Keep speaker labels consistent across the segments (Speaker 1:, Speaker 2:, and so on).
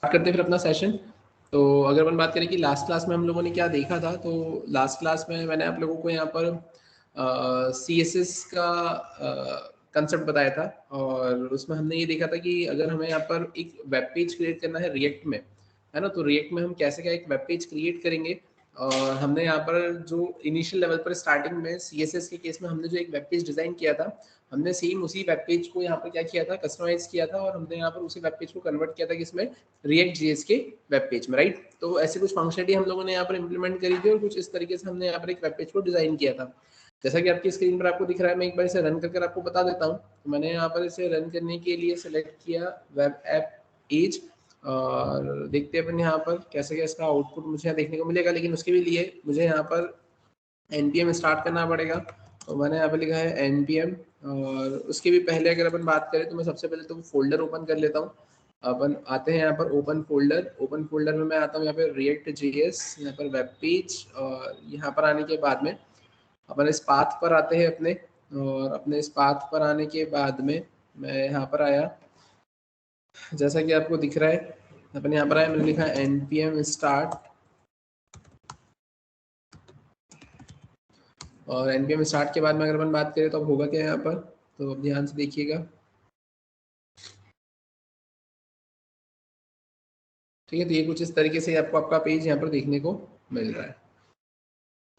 Speaker 1: करते हैं फिर अपना सेशन। तो अगर अपन बात करें कि लास्ट क्लास में हम लोगों ने क्या देखा था, तो लास्ट क्लास में मैंने आप लोगों को यहाँ पर CSS का कंसेप्ट बताया था, और उसमें हमने ये देखा था कि अगर हमें यहाँ पर एक वेब पेज क्रिएट करना है रिएक्ट में, है ना, तो रिएक्ट में हम कैसे क्या एक वेब पेज क्रिएट करेंगे। और हमने यहाँ पर जो इनिशियल लेवल पर स्टार्टिंग में CSS के केस में हमने जो एक वेब पेज डिजाइन किया था, हमने सेम उसी वेब पेज को यहाँ पर क्या किया था, कस्टमाइज किया था, और हमने यहाँ पर उसी वेब पेज को कन्वर्ट किया था किसमें, रिएक्ट जेएस के वेब पेज में, राइट। तो ऐसे कुछ फंक्शनलिटी हम लोगों ने यहाँ पर इंप्लीमेंट करी थी, और कुछ इस तरीके से हमने यहाँ पर एक वेब पेज को डिजाइन किया था। जैसा कि आपकी स्क्रीन पर आपको दिख रहा है, मैं एक बार इसे रन करके आपको बता देता हूँ। तो मैंने यहाँ पर इसे रन करने के लिए सिलेक्ट किया वेब ऐप एज, और देखते हैं अपन यहाँ पर कैसे क्या इसका आउटपुट मुझे यहाँ देखने को मिलेगा। लेकिन उसके भी लिए मुझे यहाँ पर npm स्टार्ट करना पड़ेगा। तो मैंने यहाँ पर लिखा है npm, और उसके भी पहले अगर अपन बात करें तो मैं सबसे पहले तो फोल्डर ओपन कर लेता हूँ। अपन आते हैं यहाँ पर ओपन फोल्डर में मैं आता हूँ यहाँ पे रिएक्ट जेएस, यहाँ पर वेब पेज, और यहाँ पर आने के बाद में अपन इस पाथ पर आते हैं अपने, और अपने इस पाथ पर आने के बाद में मैं यहाँ पर आया, जैसा कि आपको दिख रहा है अपन यहाँ पर आया, मैंने लिखा है npm स्टार्ट, और npm स्टार्ट के बाद में अगर अपन बात करें तो अब होगा क्या यहाँ पर, तो अब ध्यान से देखिएगा। ठीक है, तो ये कुछ इस तरीके से आपको आपका पेज यहाँ पर देखने को मिल रहा है,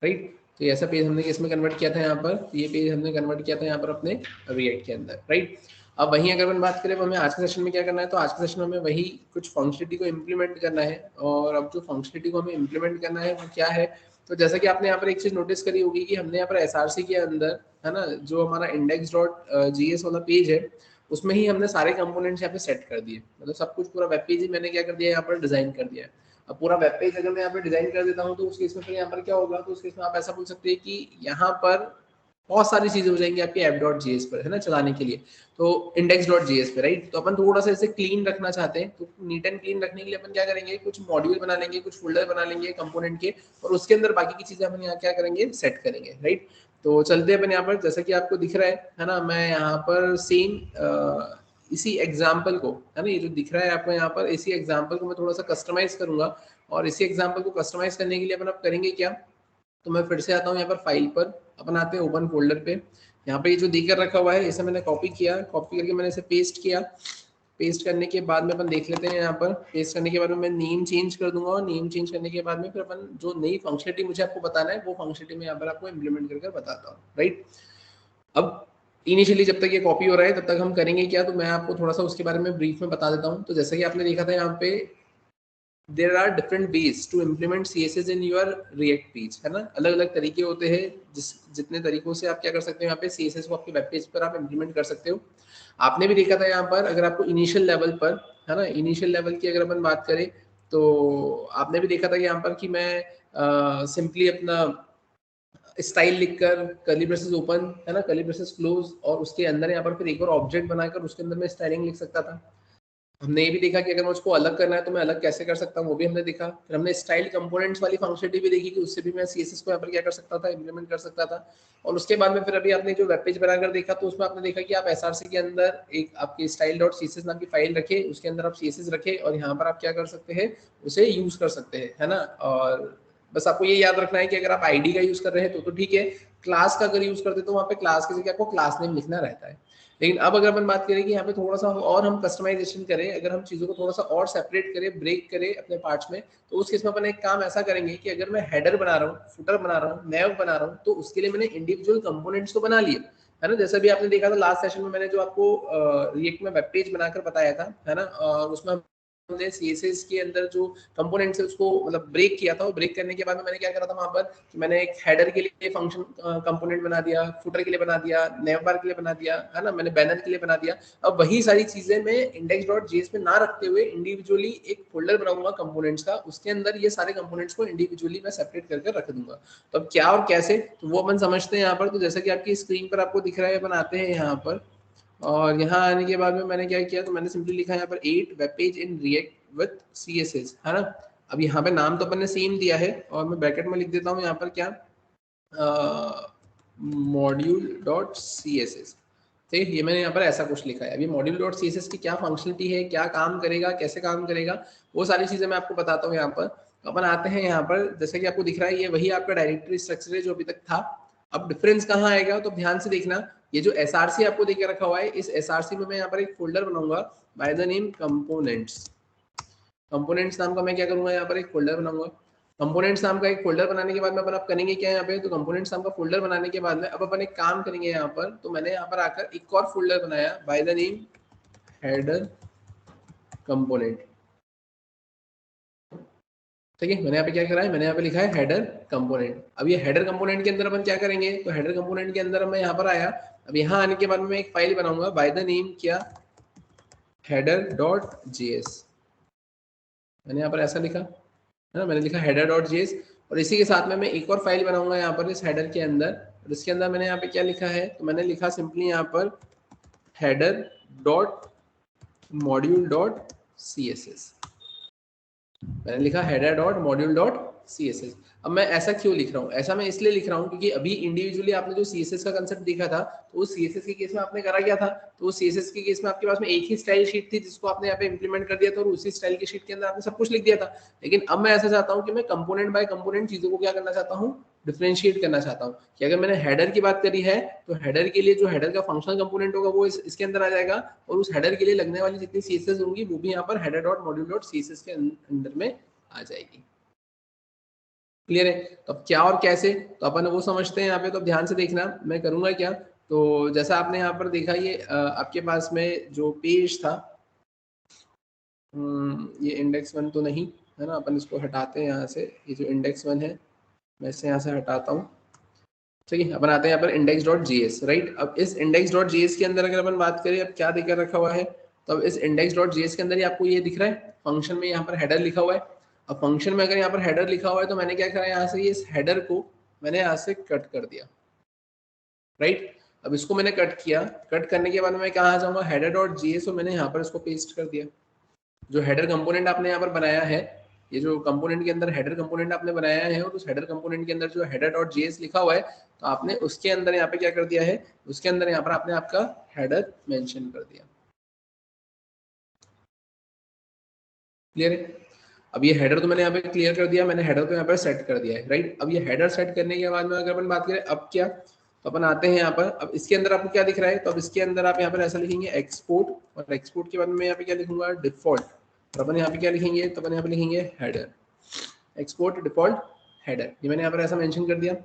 Speaker 1: राइट। तो ऐसा पेज हमने किसमें कन्वर्ट किया था यहाँ पर, तो ये पेज हमने कन्वर्ट किया था यहाँ पर अपने रिएक्ट के अंदर, राइट। अब वहीं अगर अपन बात करें तो हमें आज के सेशन में क्या करना है, तो आज के सेशन में हमें वही कुछ फंक्शनलिटी को इम्प्लीमेंट करना है। और अब जो फंक्शनलिटी को हमें इम्प्लीमेंट करना है वो क्या है, तो जैसा कि आपने यहाँ पर एक चीज नोटिस करी होगी कि हमने यहाँ पर SRC के अंदर, है ना, जो हमारा index.js वाला पेज है, उसमें ही हमने सारे कंपोनेंट्स यहाँ पे सेट कर दिए। मतलब सब कुछ पूरा वेब पेज ही मैंने क्या कर दिया, यहाँ पर डिजाइन कर दिया है। अब पूरा वेब पेज अगर मैं यहाँ पे डिजाइन कर देता हूँ तो उस केस में फिर यहाँ पर क्या होगा, तो उस केस में आप ऐसा बोल सकते हैं कि यहाँ पर बहुत सारी चीजें हो जाएंगी आपके app.js पर, है ना, चलाने के लिए, तो index.js पे, राइट। तो अपन थोड़ा सा इसे क्लीन रखना चाहते हैं, तो नीट एंड क्लीन रखने के लिए अपन क्या करेंगे, कुछ मॉड्यूल बना लेंगे, कुछ फोल्डर बना लेंगे कंपोनेंट के, और उसके अंदर बाकी की चीजें अपन यहाँ क्या करेंगे, सेट करेंगे, राइट। तो चलते हैं अपन यहाँ पर, जैसा कि आपको दिख रहा है ना, मैं यहाँ पर सेम इसी एग्जाम्पल को, है ना, ये जो दिख रहा है आपको यहाँ पर, इसी एग्जाम्पल को मैं थोड़ा सा कस्टमाइज करूंगा। और इसी एग्जाम्पल को कस्टमाइज करने के लिए अपन अब करेंगे क्या, तो मैं फिर से आता हूँ यहाँ पर फाइल पर, अपन आते हैं ओपन फोल्डर पे। यहाँ पे ये जो देकर रखा हुआ है इसे मैंने कॉपी किया, कॉपी करके मैंने इसे पेस्ट किया। पेस्ट करने के बाद में अपन देख लेते हैं, यहाँ पर पेस्ट करने के बाद में मैं नेम चेंज कर दूंगा, और नेम चेंज करने के बाद में फिर अपन जो नई फंक्शनलिटी मुझे आपको बताना है वो फंक्शनलिटी मैं यहाँ पर आपको इम्प्लीमेंट करके बताता हूँ, राइट। अब इनिशियली जब तक ये कॉपी हो रहा है तब तक हम करेंगे क्या, तो मैं आपको थोड़ा सा उसके बारे में ब्रीफ में बता देता हूँ। तो जैसा कि आपने देखा था यहाँ पे there are different ways to implement CSS in your React page, है ना, अलग अलग तरीके होते हैं जितने तरीकों से आप क्या कर सकते हो, यहाँ पे CSS को आपके वेब पेज पर आप इम्प्लीमेंट कर सकते हो। आपने भी देखा था यहाँ पर, अगर आपको इनिशियल लेवल पर, है ना, इनिशियल लेवल की अगर अपन बात करें तो आपने भी देखा था यहाँ पर कि मैं सिंपली अपना स्टाइल लिखकर कर्ली ब्रेसेस ओपन, है ना, कर्ली ब्रेसेस क्लोज, और उसके अंदर यहाँ पर फिर एक और ऑब्जेक्ट बनाकर उसके अंदर मैं स्टाइलिंग लिख सकता था। हमने ये भी देखा कि अगर मैं उसको अलग करना है तो मैं अलग कैसे कर सकता हूँ, वो भी हमने देखा। फिर हमने स्टाइल कंपोनेंट्स वाली फंक्शनलिटी भी देखी कि उससे भी मैं CSS को यहाँ पर क्या कर सकता था, इम्प्लीमेंट कर सकता था। और उसके बाद में फिर अभी आपने जो वेब पेज बनाकर देखा, तो उसमें आपने देखा कि आप SRC के अंदर एक आपकी style.css नाम की फाइल रखे, उसके अंदर आप CSS रखे, और यहाँ पर आप क्या कर सकते हैं, उसे यूज कर सकते हैं, है ना। और बस आपको ये याद रखना है कि अगर आप आईडी का यूज कर रहे हैं तो ठीक है, क्लास का अगर यूज करते तो वहाँ पे क्लास की जगह आपको क्लास नेम लिखना रहता है। लेकिन अब अगर अपन बात करें कि यहाँ पे थोड़ा सा और हम कस्टमाइजेशन करें, अगर हम चीजों को थोड़ा सा और सेपरेट करें, ब्रेक करें अपने पार्ट्स में, तो उस केस में अपन एक काम ऐसा करेंगे कि अगर मैं हेडर बना रहा हूँ, फुटर बना रहा हूँ, नेव बना रहा हूँ, तो उसके लिए मैंने इंडिविजुअल कंपोनेंट्स को बना लिया, है ना। जैसा भी आपने देखा था लास्ट सेशन में, मैंने जो आपको रिएक्ट में वेब पेज बनाकर बताया था, है ना, और उसमें हमने CSS के अंदर जो कंपोनेंट्स है उसको मतलब ब्रेक किया था, और ब्रेक करने के बाद में मैंने क्या करा था वहां पर कि मैंने एक हेडर के लिए फंक्शन कंपोनेंट बना दिया, फुटर के लिए बना दिया, नेव बार के लिए बना दिया, है ना, मैंने बैनर के लिए बना दिया। अब वही सारी चीजें मैं index.js में ना रखते हुए इंडिविजुअली एक फोल्डर बनाऊंगा कंपोनेंट्स का, उसके अंदर ये सारे कंपोनेंट्स को इंडिविजुअली मैं सेपरेट करके रख दूंगा। तो अब क्या और कैसे, तो वो अपन समझते हैं यहाँ पर। तो जैसा कि आपकी स्क्रीन पर आपको दिख रहा है, अपन आते हैं यहाँ पर, और यहाँ आने के बाद में मैंने क्या किया, तो मैंने सिंपली लिखा है यहाँ पर 8 web page in React with CSS, है ना। अब यहाँ पे नाम तो अपन ने सेम दिया है, और मैं ब्रैकेट में लिख देता हूँ यहाँ पर क्या, module.css, ठीक है, ये मैंने यहाँ पर ऐसा कुछ लिखा है। अभी module dot C S S की क्या फंक्शनलिटी है, क्या काम करेगा, कैसे काम करेगा, वो सारी चीजें मैं आपको बताता हूँ यहाँ पर। अपन आते हैं यहाँ पर, जैसे कि आपको दिख रहा है ये वही आपका डायरेक्टरी स्ट्रक्चर है जो अभी तक था। अब डिफरेंस कहाँ आएगा, तो ध्यान से देखना, ये जो एसआरसी आपको देके रखा हुआ है, इस एसआरसी में मैं यहाँ पर एक फोल्डर बनाऊंगा bye the name components. Components नाम का मैं क्या करूंगा, यहाँ पर एक फोल्डर बनाऊंगा। कंपोनेंट्स नाम का एक फोल्डर बनाने के बाद में अपन आप करेंगे क्या यहाँ पे, तो कंपोनेंट्स नाम का फोल्डर बनाने के बाद में अब अपन एक काम करेंगे यहाँ पर। तो मैंने यहाँ पर आकर एक और फोल्डर बनाया bye the name header component. ठीक है, मैंने यहाँ पे क्या करा है, मैंने यहाँ पे लिखा है हेडर कंपोनेंट। अब ये हेडर कंपोनेंट के अंदर अपन क्या करेंगे, तो हेडर कंपोनेंट के अंदर मैं यहाँ पर आया। अब यहाँ आने के बाद में मैं एक फाइल बनाऊंगा बाय द नेम क्या, हेडर डॉट जेएस। मैंने यहाँ पर ऐसा लिखा है ना, मैंने लिखा हेडर डॉट जेएस। और इसी के साथ में मैं एक और फाइल बनाऊंगा यहाँ पर इस हेडर के अंदर। और इसके अंदर मैंने यहाँ पे क्या लिखा है, तो मैंने लिखा सिंपली यहाँ पर header dot module dot C S S. मैंने लिखा header dot module dot C S S. अब मैं ऐसा क्यों लिख रहा हूँ, ऐसा मैं इसलिए लिख रहा हूँ क्योंकि अभी इंडिविजुअली आपने जो CSS का कंसेप्ट देखा था, तो उस CSS के केस में आपने करा क्या था, तो उस CSS के केस में आपके पास में एक ही स्टाइल शीट थी जिसको आपने यहाँ पे इंप्लीमेंट कर दिया था और उसी स्टाइल की शीट के अंदर आपने सब कुछ लिख दिया था। लेकिन अब मैं ऐसा चाहता हूँ कि मैं कंपोनेंट बाय कंपोनेंट चीजों को क्या करना चाहता हूँ, डिफरेंशिएट करना चाहता हूँ। कि अगर मैंने हेडर की बात करी है, तो हेडर के लिए जो हेडर का फंक्शनल कंपोनेंट होगा वो इसके अंदर आ जाएगा, और उस हेडर के लिए लगने वाली जितनी CSS होंगी वो भी यहाँ पर header dot module dot CSS के अंदर में आ जाएगी। क्लियर है, तो अब क्या और कैसे, तो अपन वो समझते हैं यहाँ पे। तो ध्यान से देखना मैं करूंगा क्या, तो जैसा आपने यहाँ पर देखा, ये आपके पास में जो पेज था, ये इंडेक्स 1 तो नहीं है ना, अपन इसको हटाते हैं यहाँ से। ये जो इंडेक्स 1 है मैं इसे यहाँ से हटाता हूँ। ठीक है, अपन आते हैं यहाँ पर इंडेक्स डॉट जीएस, राइट। अब इस इंडेक्स डॉट जीएस के अंदर अगर अपन बात करें, अब क्या देकर रखा हुआ है, तो अब इस इंडेक्स डॉट जीएस के अंदर ही आपको ये दिख रहा है फंक्शन में यहाँ पर हेडर लिखा हुआ है। अब फंक्शन में अगर यहाँ पर हेडर लिखा हुआ है, तो मैंने क्या करा, यहाँ से इस हेडर को मैंने यहाँ से कट कर दिया, राइट। अब इसको मैंने कट किया, कट करने के बाद मैं कहाँ जाऊंगा, हेडर डॉट जीएस, और मैंने यहाँ पर इसको पेस्ट कर दिया। जो हेडर कंपोनेंट आपने यहाँ पर बनाया है, ये जो कंपोनेंट के अंदर हेडर कंपोनेंट आपने बनाया है, और उस हेडर कंपोनेंट के अंदर जो हेडर डॉट जेएस लिखा हुआ है, तो आपने उसके अंदर यहाँ पे क्या कर दिया है, उसके अंदर यहाँ पर आपने आपका हेडर मेंशन कर दिया। क्लियर है, अब ये हेडर तो मैंने यहाँ पे क्लियर कर दिया, मैंने हेडर को यहाँ पर सेट कर दिया है, राइट। अब ये हेडर सेट करने के बाद में अगर अपन बात करें अब क्या, तो अपन आते हैं यहाँ पर। अब इसके अंदर आपको क्या दिख रहा है, तो अब इसके अंदर आप यहाँ पर ऐसा लिखेंगे एक्सपोर्ट, और एक्सपोर्ट के बाद में मैं यहाँ पे क्या लिखूंगा, डिफॉल्ट। और अपन यहाँ पे क्या लिखेंगे, तो अपन यहाँ पे लिखेंगे हेडर, एक्सपोर्ट डिफॉल्ट हेडर। ये मैंने यहाँ पर ऐसा मेंशन कर दिया।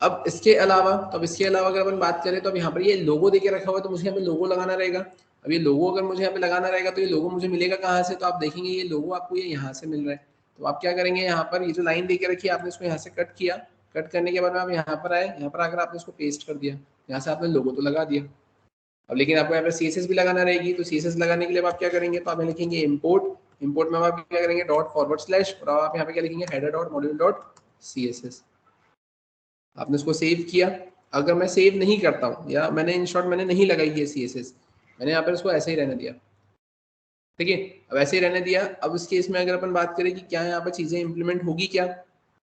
Speaker 1: अब इसके अलावा, तो अब इसके अलावा अगर अपन बात करें, तो अब यहाँ पर ये लोगो देके रखा हुआ है, तो मुझे यहाँ पे लोगो लगाना रहेगा। अब ये लोगो अगर मुझे यहाँ पे लगाना रहेगा, तो ये लोगो मुझे मिलेगा कहाँ से, तो आप देखेंगे ये लोगो आपको ये यहाँ से मिल रहा है। तो आप क्या करेंगे, यहाँ पर ये जो लाइन देके रखी है आपने इसको यहाँ से कट किया, कट करने के बाद में आप यहाँ पर आए, यहाँ पर आकर आपने इसको पेस्ट कर दिया, यहाँ से आपने लोगो तो लगा दिया। अब लेकिन आपको यहाँ पर CSS भी लगाना रहेगी, तो CSS लगाने के लिए आप क्या करेंगे, तो आप लिखेंगे इम्पोर्ट, इम्पोर्ट में आप क्या करेंगे, डॉट फॉरवर्ड स्लैश, और आप यहाँ पे क्या लिखेंगे, header dot module dot CSS। आपने इसको सेव किया। अगर मैं सेव नहीं करता हूँ, या मैंने इन शॉर्ट मैंने नहीं लगाई है CSS, मैंने यहाँ पर इसको ऐसे ही रहने दिया, ठीक है। अब ऐसे ही रहने दिया। अब इस केस में अगर अपन बात करें कि क्या यहाँ पर चीजें इंप्लीमेंट होगी क्या,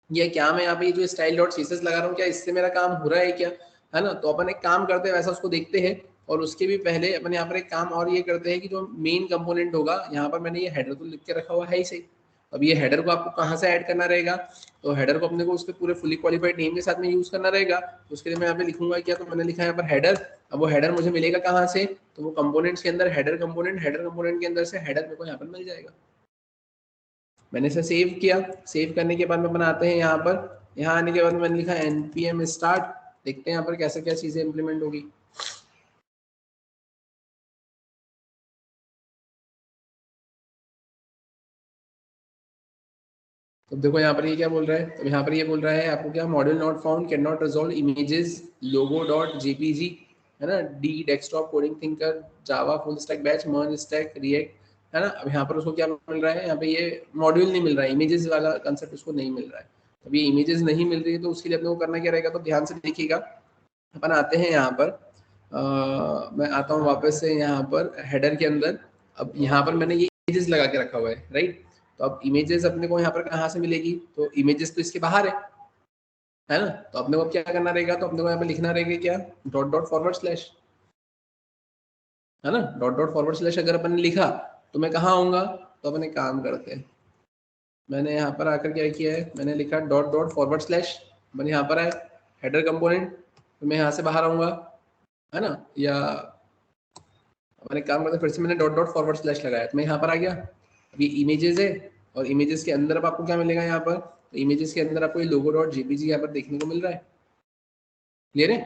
Speaker 1: या क्या मैं यहाँ पे जो स्टाइल डॉट CSS लगा रहा हूँ, क्या इससे मेरा काम हो रहा है क्या, है ना। तो अपन एक काम करते हैं, वैसा उसको देखते हैं। और उसके भी पहले अपन यहाँ पर एक काम और ये करते हैं कि जो मेन कंपोनेंट होगा, यहाँ पर मैंने ये हेडर तो लिख के रखा हुआ है ही सही। अब ये हेडर को आपको कहाँ से ऐड करना रहेगा, तो हेडर को अपने को उसके पूरे फुली क्वालिफाइड नेम के साथ में यूज करना रहेगा। तो उसके लिए मैं यहाँ पे लिखूंगा क्या, तो मैंने लिखा है यहाँ पर हेडर। अब वो हेडर मुझे मिलेगा कहाँ से, तो वो कंपोनेंट्स के अंदर हेडर कंपोनेंट, हेडर कंपोनेंट के अंदर से हेडर मेरे को यहाँ पर मिल जाएगा। मैंने इसे सेव किया, सेव करने के बाद में बनाते हैं यहाँ पर, यहाँ आने के बाद मैंने लिखा npm start। देखते हैं यहाँ पर कैसे क्या चीजें इंप्लीमेंट होगी। तो देखो यहाँ पर ये क्या बोल रहा है, तो यहाँ पर ये बोल रहा है आपको क्या, module not found, can not resolve images logo dot JPG, है ना, D desktop coding thinker Java full stack batch merge stack React, है ना। अब यहाँ पर उसको क्या मिल रहा है, यहाँ पे ये मॉड्यूल नहीं मिल रहा है, इमेजेस वाला कंसेप्ट उसको नहीं मिल रहा है। अब ये इमेजेस नहीं मिल रही है, तो उसके लिए अपने को करना क्या रहेगा, तो ध्यान से देखिएगा। अपन आते हैं यहाँ पर, मैं आता हूँ वापस से यहाँ पर हेडर के अंदर। अब यहाँ पर मैंने ये इमेजेस लगा के रखा हुआ है, राइट। तो अब इमेजेस अपने को यहाँ पर कहाँ से मिलेगी, तो इमेजेस तो इसके बाहर है ना। तो अपने को क्या करना रहेगा, तो अपने को यहाँ पे लिखना रहेगा क्या, डॉट डॉट फॉरवर्ड स्लैश, है ना। डॉट डॉट फॉरवर्ड स्लैश अगर अपन ने लिखा तो मैं कहाँ आऊंगा, तो अपन एक काम करते हैं, मैंने यहाँ पर आकर क्या किया है, मैंने लिखा डॉट डॉट फॉरवर्ड स्लैश, मैंने यहाँ पर आया हेडर कंपोनेंट, तो मैं यहाँ से बाहर आऊंगा, है ना। या मैंने काम करते फिर से मैंने डॉट डॉट फॉरवर्ड स्लैश लगाया, तो मैं यहाँ पर आ गया। अभी इमेजेस है और इमेजेस के अंदर अब आपको क्या मिलेगा यहाँ पर, तो इमेजेस के अंदर आपको ये लोगो डॉट जेपीजी यहाँ पर देखने को मिल रहा है। क्लियर है।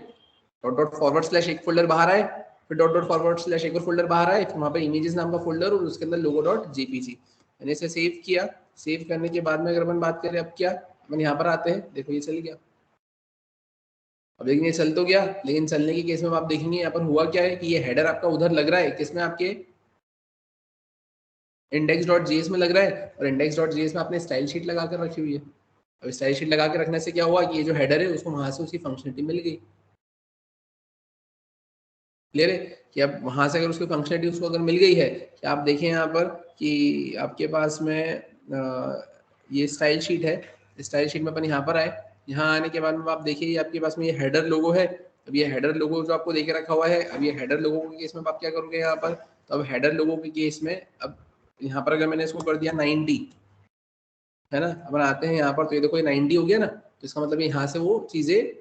Speaker 1: डॉट डॉट फॉरवर्ड स्लैश एक फोल्डर बाहर आए, फिर डॉट डॉट फॉरवर्ड स्लैश एक और फोल्डर बाहर आए, फिर वहाँ पर इमेजेस नाम का फोल्डर और उसके अंदर लोगो डॉट जेपीजी। मैंने इसे सेव किया। सेव करने के बाद में अगर अपन बात करें अब क्या, अपन यहाँ पर आते हैं, देखो ये चल गया। अब लेकिन ये चल तो गया, लेकिन चलने के केस में आप देखेंगे यहाँ पर हुआ क्या है कि ये हेडर आपका उधर लग रहा है, किसमें, आपके इंडेक्स डॉट जीएस में लग रहा है, और इंडेक्स डॉट जीएस में आपने स्टाइल शीट लगा कर रखी हुई है। अब स्टाइल शीट लगा के रखने से क्या हुआ कि ये जो हेडर है उसको वहां से उसकी फंक्शनलिटी मिल गई। क्लियर है कि अब वहां से अगर उसकी फंक्शनलिटी उसको अगर मिल गई है, कि आप देखें यहाँ पर कि आपके पास में ये स्टाइल शीट है, स्टाइल शीट में अपन यहाँ पर आए, यहाँ आने के बाद में आप देखिए ये आपके पास में ये हेडर लोगो है। अब ये हेडर लोगो जो आपको देके रखा हुआ है, अब ये हेडर लोगो के केस में आप क्या करोगे यहाँ पर, तो अब हेडर लोगो के केस में अब यहाँ पर अगर मैंने इसको कर दिया 90, है ना, अपन आते हैं यहाँ पर, तो ये देखो ये 90 हो गया ना, तो इसका मतलब यहाँ से वो चीजें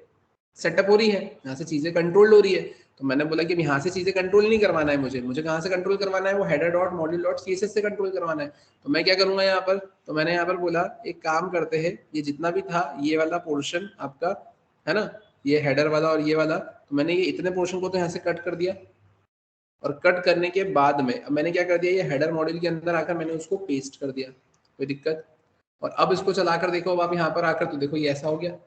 Speaker 1: सेटअप हो रही है, यहाँ से चीजें कंट्रोल हो रही है। तो मैंने बोला कि यहाँ से चीजें कंट्रोल नहीं करवाना है मुझे, मुझे कहाँ से कंट्रोल करवाना है, वो header dot module dot CSS से कंट्रोल करवाना है। तो मैं क्या करूंगा यहाँ पर, तो मैंने यहाँ पर बोला एक काम करते हैं, ये जितना भी था ये वाला पोर्शन आपका, है ना, ये हेडर वाला और ये वाला, तो मैंने ये इतने पोर्शन को तो यहाँ से कट कर दिया, और कट करने के बाद में अब मैंने क्या कर दिया, ये हेडर मॉड्यूल के अंदर आकर मैंने उसको पेस्ट कर दिया, कोई दिक्कत। और अब इसको चलाकर देखो, अब आप यहाँ पर आकर तो देखो ये ऐसा हो गया,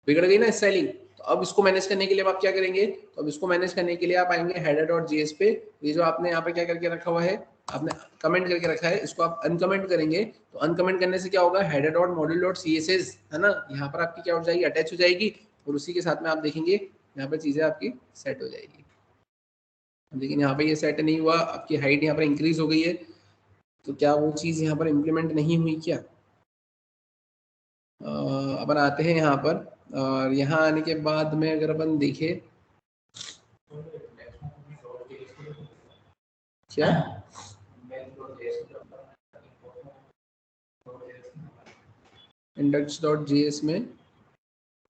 Speaker 1: बिगड़ गई ना स्टाइलिंग। तो अब इसको मैनेज करने के लिए आप क्या करेंगे, तो अब इसको मैनेज करने के लिए आप आएंगे हेडर डॉट जीएस पे, ये जो आपने यहाँ पे क्या करके रखा हुआ है, आपने कमेंट करके रखा है, इसको आप अनकमेंट करेंगे, तो अनकमेंट करने से क्या होगा, header dot module dot CSS, है ना, यहाँ पर आपकी क्या हो जाएगी, अटैच हो जाएगी, और उसी के साथ में आप देखेंगे यहाँ पर चीजें आपकी सेट हो जाएगी। लेकिन यहाँ पे ये सेट नहीं हुआ, आपकी हाइट यहाँ पर इंक्रीज हो गई है, तो क्या वो चीज यहाँ पर इम्प्लीमेंट नहीं हुई क्या। अपन आते हैं यहाँ पर, और यहाँ आने के बाद में अगर अपन देखें क्या, इंडेक्स डॉट जीएस में,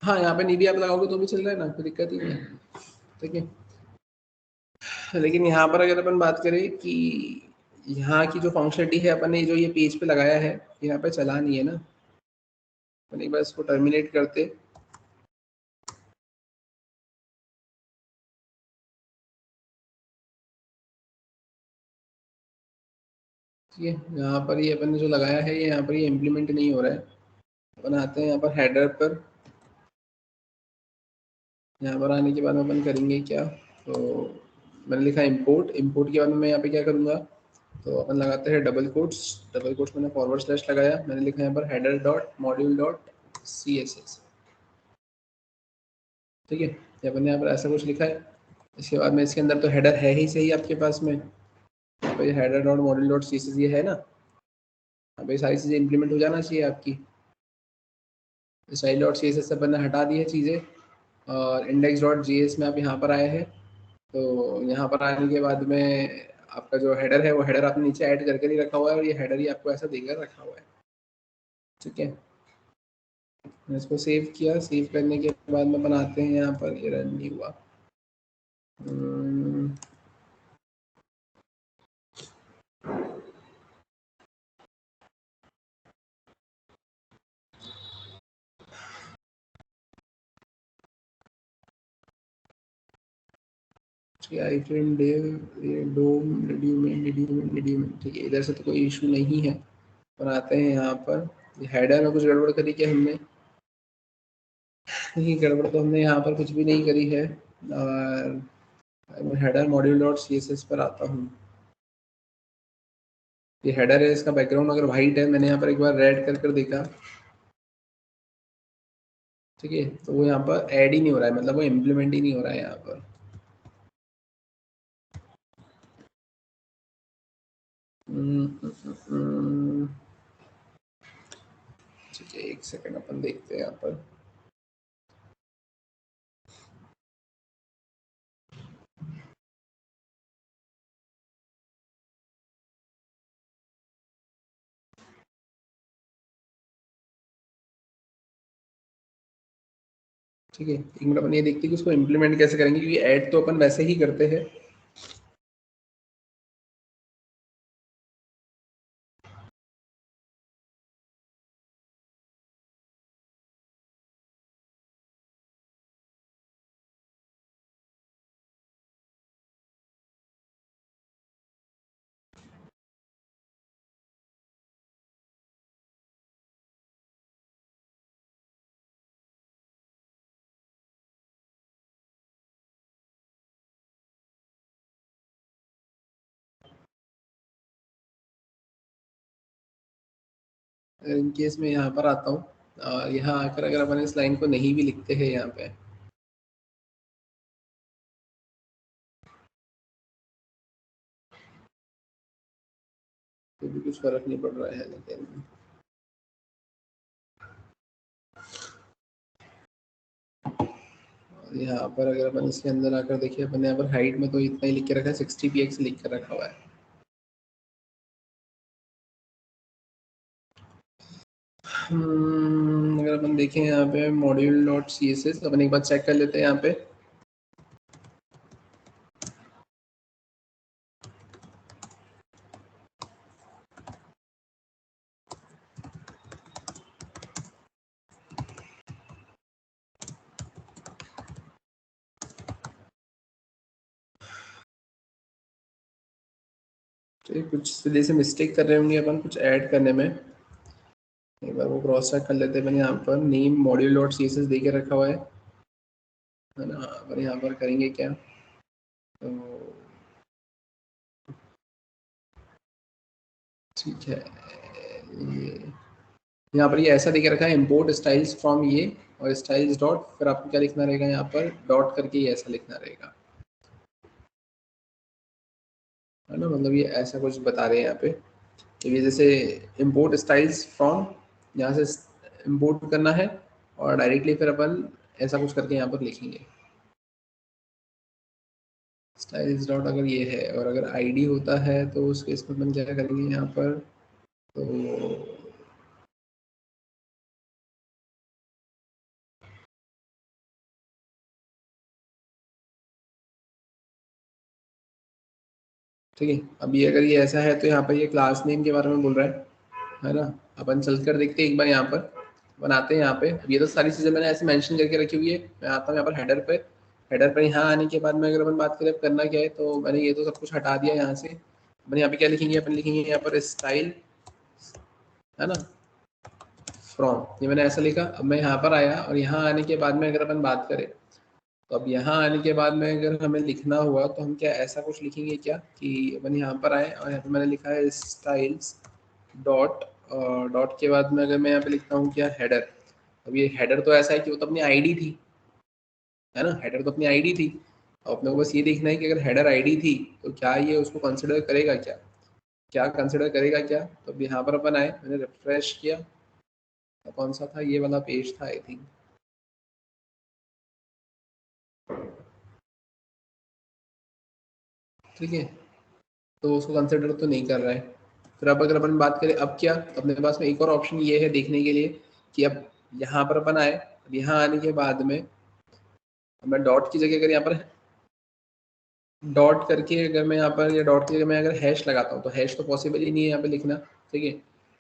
Speaker 1: हाँ यहाँ पे नीबी आप लगाओगे तो भी चल रहा है ना, कोई दिक्कत ही नहीं है, ठीक है। लेकिन यहाँ पर अगर अपन बात करें कि यहाँ की जो फंक्शनलिटी है अपन ने जो ये पेज पे लगाया है, यहाँ पे चला नहीं है ना, अपन एक बार इसको टर्मिनेट करते, ठीक है। यहाँ पर ये अपन ने जो लगाया है ये यहाँ पर ये इम्प्लीमेंट नहीं हो रहा है। अपन आते हैं यहाँ पर हेडर पर, यहाँ पर आने के बाद में अपन करेंगे क्या, तो मैंने लिखा इंपोर्ट, इंपोर्ट के बाद में मैं यहाँ पे क्या करूँगा, तो अपन लगाते हैं डबल कोट्स, डबल कोट्स मैंने फॉरवर्ड स्लैश लगाया, मैंने लिखा यहाँ पर header dot module dot C S S, ठीक है। ये अपन ने यहाँ पर ऐसा कुछ लिखा है। इसके बाद में इसके अंदर तो हेडर है ही सही आपके पास में, यहाँ पे header dot module dot C S S ये है ना, यहाँ पे सारी चीज़ें इंप्लीमेंट हो जाना चाहिए आपकी। Style dot C S S से अपन ने हटा दी है चीज़ें, और इंडेक्स डॉट जी एस में आप यहाँ पर आए हैं, तो यहाँ पर आने के बाद में आपका जो हेडर है वो हेडर आपने नीचे ऐड करके नहीं रखा हुआ है, और ये हेडर ही आपको ऐसा देकर रखा हुआ है, ठीक है। मैंने इसको सेव किया, सेव करने के बाद में बनाते हैं यहाँ पर, ये रन नहीं हुआ। आई फ्रेम डेव, ये डोम रिड्यूमेंट, ठीक है, इधर से तो कोई इशू नहीं है। बनाते हैं यहाँ पर, हेडर में कुछ गड़बड़ करी क्या हमने, नहीं गड़बड़ तो हमने यहाँ पर कुछ भी नहीं करी है। और header module dot C S S पर आता हूँ, ये हेडर है, इसका बैकग्राउंड अगर वाइट है, मैंने यहाँ पर एक बार रेड कर कर देखा, ठीक है, तो वो यहाँ पर ऐड ही नहीं हो रहा है, मतलब वो इम्प्लीमेंट ही नहीं हो रहा है यहाँ पर। ठीक है, एक सेकंड अपन देखते हैं यहाँ पर। ठीक है, एक मिनट अपन ये देखते हैं कि उसको इम्प्लीमेंट कैसे करेंगे, क्योंकि ऐड तो अपन वैसे ही करते हैं। इन केस में यहाँ पर आता हूँ, यहाँ आकर अगर अपन इस लाइन को नहीं भी लिखते हैं यहाँ पे, तो भी कुछ फर्क नहीं पड़ रहा है। लेकिन यहाँ पर अगर अपन इसके अंदर आकर देखिए, अपन ने यहाँ पर हाइट में तो इतना ही लिख के रखा है, 60 px लिख कर रखा हुआ है। अगर अपन देखें यहाँ पे module dot C S S, अपन एक बार चेक कर लेते हैं यहाँ पे। तो कुछ सीधे से मिस्टेक कर रहे होंगे अपन कुछ ऐड करने में, एक बार वो क्रॉस चेक कर लेते हैं। मैंने यहाँ पर name module dot C S S दे के रखा हुआ है ना। अपन यहाँ पर करेंगे क्या, तो ठीक है, ये यहाँ पर ये ऐसा देके रखा है, इम्पोर्ट स्टाइल्स फ्रॉम ये और स्टाइल्स डॉट, फिर आपको क्या लिखना रहेगा यहाँ पर, डॉट करके ये ऐसा लिखना रहेगा, है ना। मतलब ये ऐसा कुछ बता रहे हैं यहाँ पे, तो ये जैसे इम्पोर्ट स्टाइल्स फ्रॉम, यहाँ से इम्पोर्ट करना है और डायरेक्टली फिर अपन ऐसा कुछ करके यहाँ पर लिखेंगे स्टाइल्स डॉट। अगर ये है और अगर आईडी होता है तो उस केस में अपन क्या करेंगे यहाँ पर, तो ठीक है। अब ये अगर ये ऐसा है तो यहाँ पर ये क्लास नेम के बारे में बोल रहा है ना। अपन चल कर देखते हैं एक बार यहाँ पर, बनाते हैं यहाँ पे। अब ये तो सारी चीज़ें मैंने ऐसे मेंशन करके रखी हुई है। मैं आता हूँ यहाँ पर हेडर पे, हेडर पर यहाँ आने के बाद में अगर अपन बात करें अब करना क्या है, तो मैंने ये तो सब कुछ हटा दिया यहाँ से। अपन यहाँ पे क्या लिखेंगे, अपन लिखेंगे यहाँ पर स्टाइल, है ना, फ्रॉम, ये मैंने ऐसा लिखा। अब मैं यहाँ पर आया और यहाँ आने के बाद में अगर अपन बात करें, तो अब यहाँ आने के बाद में अगर हमें लिखना हुआ तो हम क्या ऐसा कुछ लिखेंगे क्या कि अपन यहाँ पर आए और यहाँ पे मैंने लिखा है स्टाइल्स डॉट, डॉट के बाद में अगर मैं यहाँ पे लिखता हूँ क्या, हेडर। अब ये हेडर तो ऐसा है कि वो तो अपनी आईडी थी, है ना, हेडर तो अपनी आईडी थी। अब अपने को बस ये देखना है कि अगर हेडर आईडी थी तो क्या ये उसको कंसिडर करेगा, क्या क्या कंसिडर करेगा क्या। तो अब यहाँ पर अपन आए, मैंने रिफ्रेश किया, तो कौन सा था, ये वाला पेज था आई थिंक, ठीक है। तो उसको कंसिडर तो नहीं कर रहा है। फिर अब अगर अपन बात करें अब क्या, तो अपने पास में एक और ऑप्शन ये है देखने के लिए कि अब यहाँ पर अपन आए, अब यहाँ आने के बाद में मैं डॉट की जगह अगर यहाँ पर डॉट करके अगर मैं यहाँ पर, या डॉट की जगह मैं अगर हैश लगाता हूँ, तो हैश तो पॉसिबल ही नहीं है यहाँ पे लिखना, ठीक है।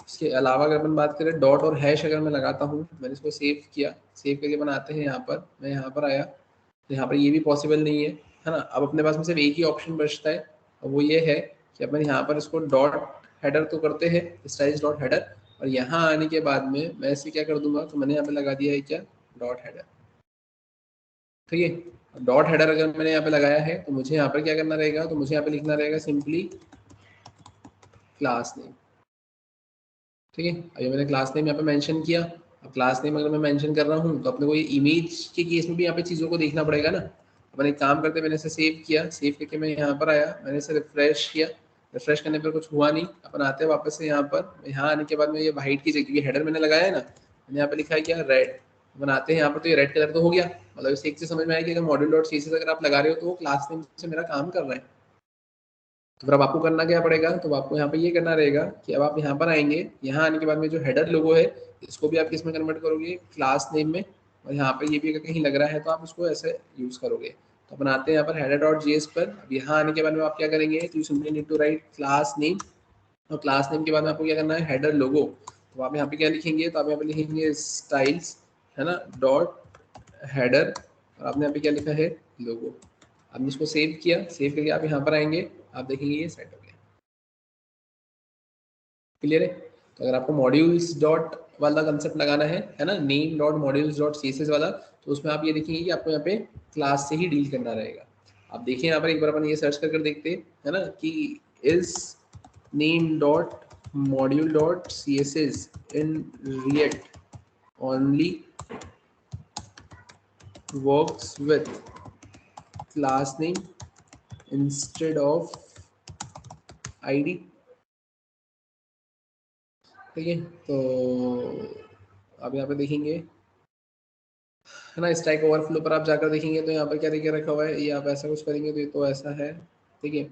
Speaker 1: इसके अलावा अगर अपन बात करें डॉट और हैश अगर मैं लगाता हूँ, मैंने इसको सेव किया, सेव करके बनाते हैं यहाँ पर, मैं यहाँ पर आया तो यहाँ पर ये भी पॉसिबल नहीं है ना। अब अपने पास में सिर्फ एक ही ऑप्शन बचता है, और वो ये है कि अपन यहाँ पर इसको डॉट हेडर तो करते हैं, स्टाइल्स डॉट हेडर, और यहाँ आने के बाद में मैं इसे क्या कर दूंगा, तो मैंने यहाँ पे लगा दिया है क्या, डॉट हेडर, ठीक है। डॉट हेडर अगर मैंने यहाँ पे लगाया है तो मुझे यहाँ पर क्या करना रहेगा, तो मुझे यहाँ पे लिखना रहेगा सिंपली क्लास नेम, ठीक है। अभी मैंने क्लास नेम यहाँ पे मेंशन किया। अब क्लास नेम अगर मैं मेंशन कर रहा हूँ तो अपने को ये इमेज के केस में भी यहाँ पे चीज़ों को देखना पड़ेगा ना। अपन एक काम करते, मैंने इसे सेव किया, सेव करके मैं यहाँ पर आया, मैंने इसे रिफ्रेश किया, रिफ्रेश करने पर कुछ हुआ नहीं। अपन आते हैं वापस से यहाँ पर, यहाँ आने के बाद में ये वाइट की जगह, क्योंकि हेडर मैंने लगाया है ना, मैंने यहाँ पे लिखा है क्या, रेड। अपन आते हैं यहाँ पर, तो ये रेड कलर तो हो गया। मतलब इससे एक चीज़ समझ में आया कि अगर मॉड्यूल डॉट सी अगर आप लगा रहे हो तो वो क्लास नेम से मेरा काम कर रहा है। तो फिर अब आपको करना क्या पड़ेगा, तो आपको यहाँ पे ये करना रहेगा कि अब आप यहाँ पर आएंगे, यहाँ आने के बाद में जो हेडर लोगो है इसको भी आप किस में कन्वर्ट करोगे, क्लास नेम में, और यहाँ पे ये भी अगर कहीं लग रहा है तो आप उसको ऐसे यूज़ करोगे। तो अपन आते हैं यहाँ पर header.js पर। अब यहाँ आने के बाद में आप क्या करेंगे, तो you simply need to write class name, और क्लास नेम के बाद में आपको क्या करना है, हेडर लोगो। तो आप यहाँ पे क्या लिखेंगे, तो आप यहाँ पे लिखेंगे स्टाइल्स, है ना, डॉट हेडर, और आपने यहाँ पे क्या लिखा है, लोगो। आपने इसको सेव किया, सेव करके आप यहाँ पर आएंगे, आप देखेंगे ये सेट हो गया। क्लियर है? तो अगर आपको मॉड्यूल्स डॉट वाला कंसेप्ट लगाना है ना, name dot modules dot CSS वाला, तो उसमें आप ये देखेंगे कि आपको यहाँ पे क्लास से ही डील करना रहेगा। आप देखिए यहाँ पर एक बार अपन ये सर्च कर देखते हैं, है ना, कि is name dot module dot CSS in React only works with class name instead of ID. ठीक है, तो आप यहाँ पे देखेंगे, है ना, स्टैक ओवरफ्लो पर आप जाकर देखेंगे तो यहाँ पर क्या देखे रखा हुआ है, ये आप ऐसा कुछ करेंगे तो ये तो ऐसा है। ठीक है,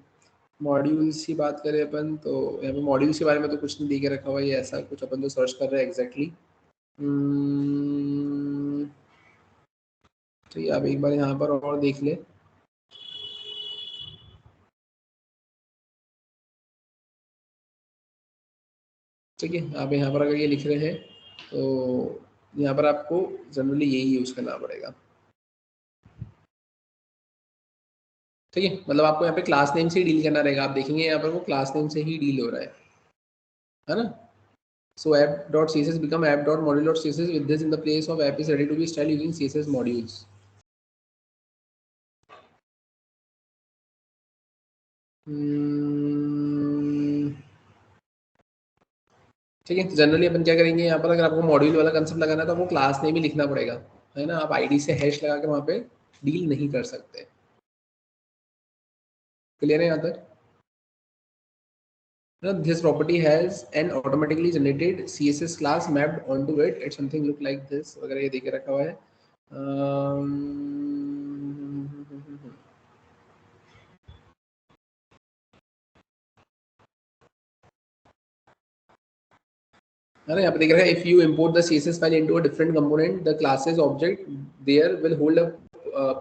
Speaker 1: मॉड्यूल्स की बात करें अपन तो यहाँ पे मॉड्यूल्स के बारे में तो कुछ नहीं देखे रखा हुआ है, ये ऐसा कुछ अपन तो सर्च कर रहे हैं एग्जैक्टली। तो ये आप एक बार यहाँ पर और देख ले। ठीक है, आप यहाँ पर अगर ये लिख रहे हैं तो यहाँ पर आपको जनरली यही यूज़ करना पड़ेगा। ठीक है, मतलब आपको यहाँ पे क्लास नेम से ही डील करना रहेगा। आप देखेंगे यहाँ पर वो क्लास नेम से ही डील हो रहा है ना। So app.css become app.module.css. With this in the place of app is ready to be styled using CSS modules. ठीक है, तो जनरली अपन क्या करेंगे यहाँ पर, अगर आपको मॉड्यूल वाला कंसेप्ट लगाना है तो आपको क्लास नेम ही लिखना पड़ेगा, है ना। आप आईडी से हैश लगा कर वहाँ पे डील नहीं कर सकते। क्लियर है यहाँ तक? This property has an automatically generated CSS class mapped onto it. It's something look like this. वगैरह ये देके रखा हुआ है। है ना, यहाँ पे देख रहे हैं, if you import the CSS file into a different component, the classes object there will hold a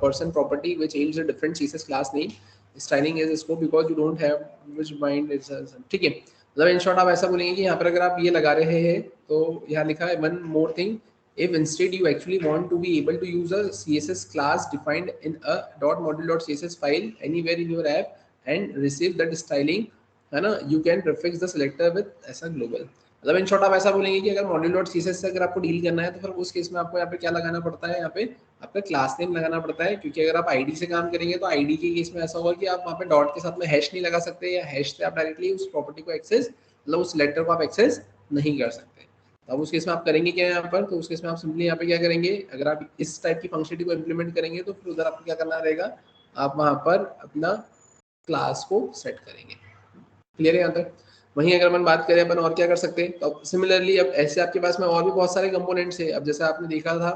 Speaker 1: person property which yields a different CSS class name. Styling is scope because you don't have which bind is। ठीक है, मतलब in short आप ऐसा बोलेंगे कि यहाँ पर अगर आप ये लगा रहे हैं तो यहाँ लिखा है one more thing, if instead you actually want to be able to use a CSS class defined in a .module.css file anywhere in your app and receive that styling, है ना, you can prefix the selector with ऐसा global। मतलब in short आप ऐसा बोलेंगे कि अगर module dot CSS से अगर आपको डील करना है तो फिर उस केस में आपको यहाँ पे क्या लगाना पड़ता है, यहाँ पे आपका क्लास नेम लगाना पड़ता है। क्योंकि अगर आप आईडी से काम करेंगे तो आईडी के केस में ऐसा होगा कि आप वहाँ पे डॉट के साथ में हैश नहीं लगा सकते, या हैश से आप डायरेक्टली उस प्रॉपर्टी को एक्सेस, मतलब उस लेटर को आप एक्सेस नहीं कर सकते। अब उस केस में आप करेंगे क्या यहाँ पर, तो उस केस में आप सिंपली यहाँ पे क्या करेंगे, अगर आप इस टाइप की फंक्शनलिटी को इम्प्लीमेंट करेंगे तो फिर उधर आपको क्या करना रहेगा, आप वहाँ पर अपना क्लास को सेट करेंगे। क्लियर है यहाँ तक? वहीं अगर अपन बात करें अपन और क्या कर सकते हैं, तो सिमिलरली अब ऐसे आपके पास में और भी बहुत सारे कंपोनेंट्स है। अब जैसे आपने देखा था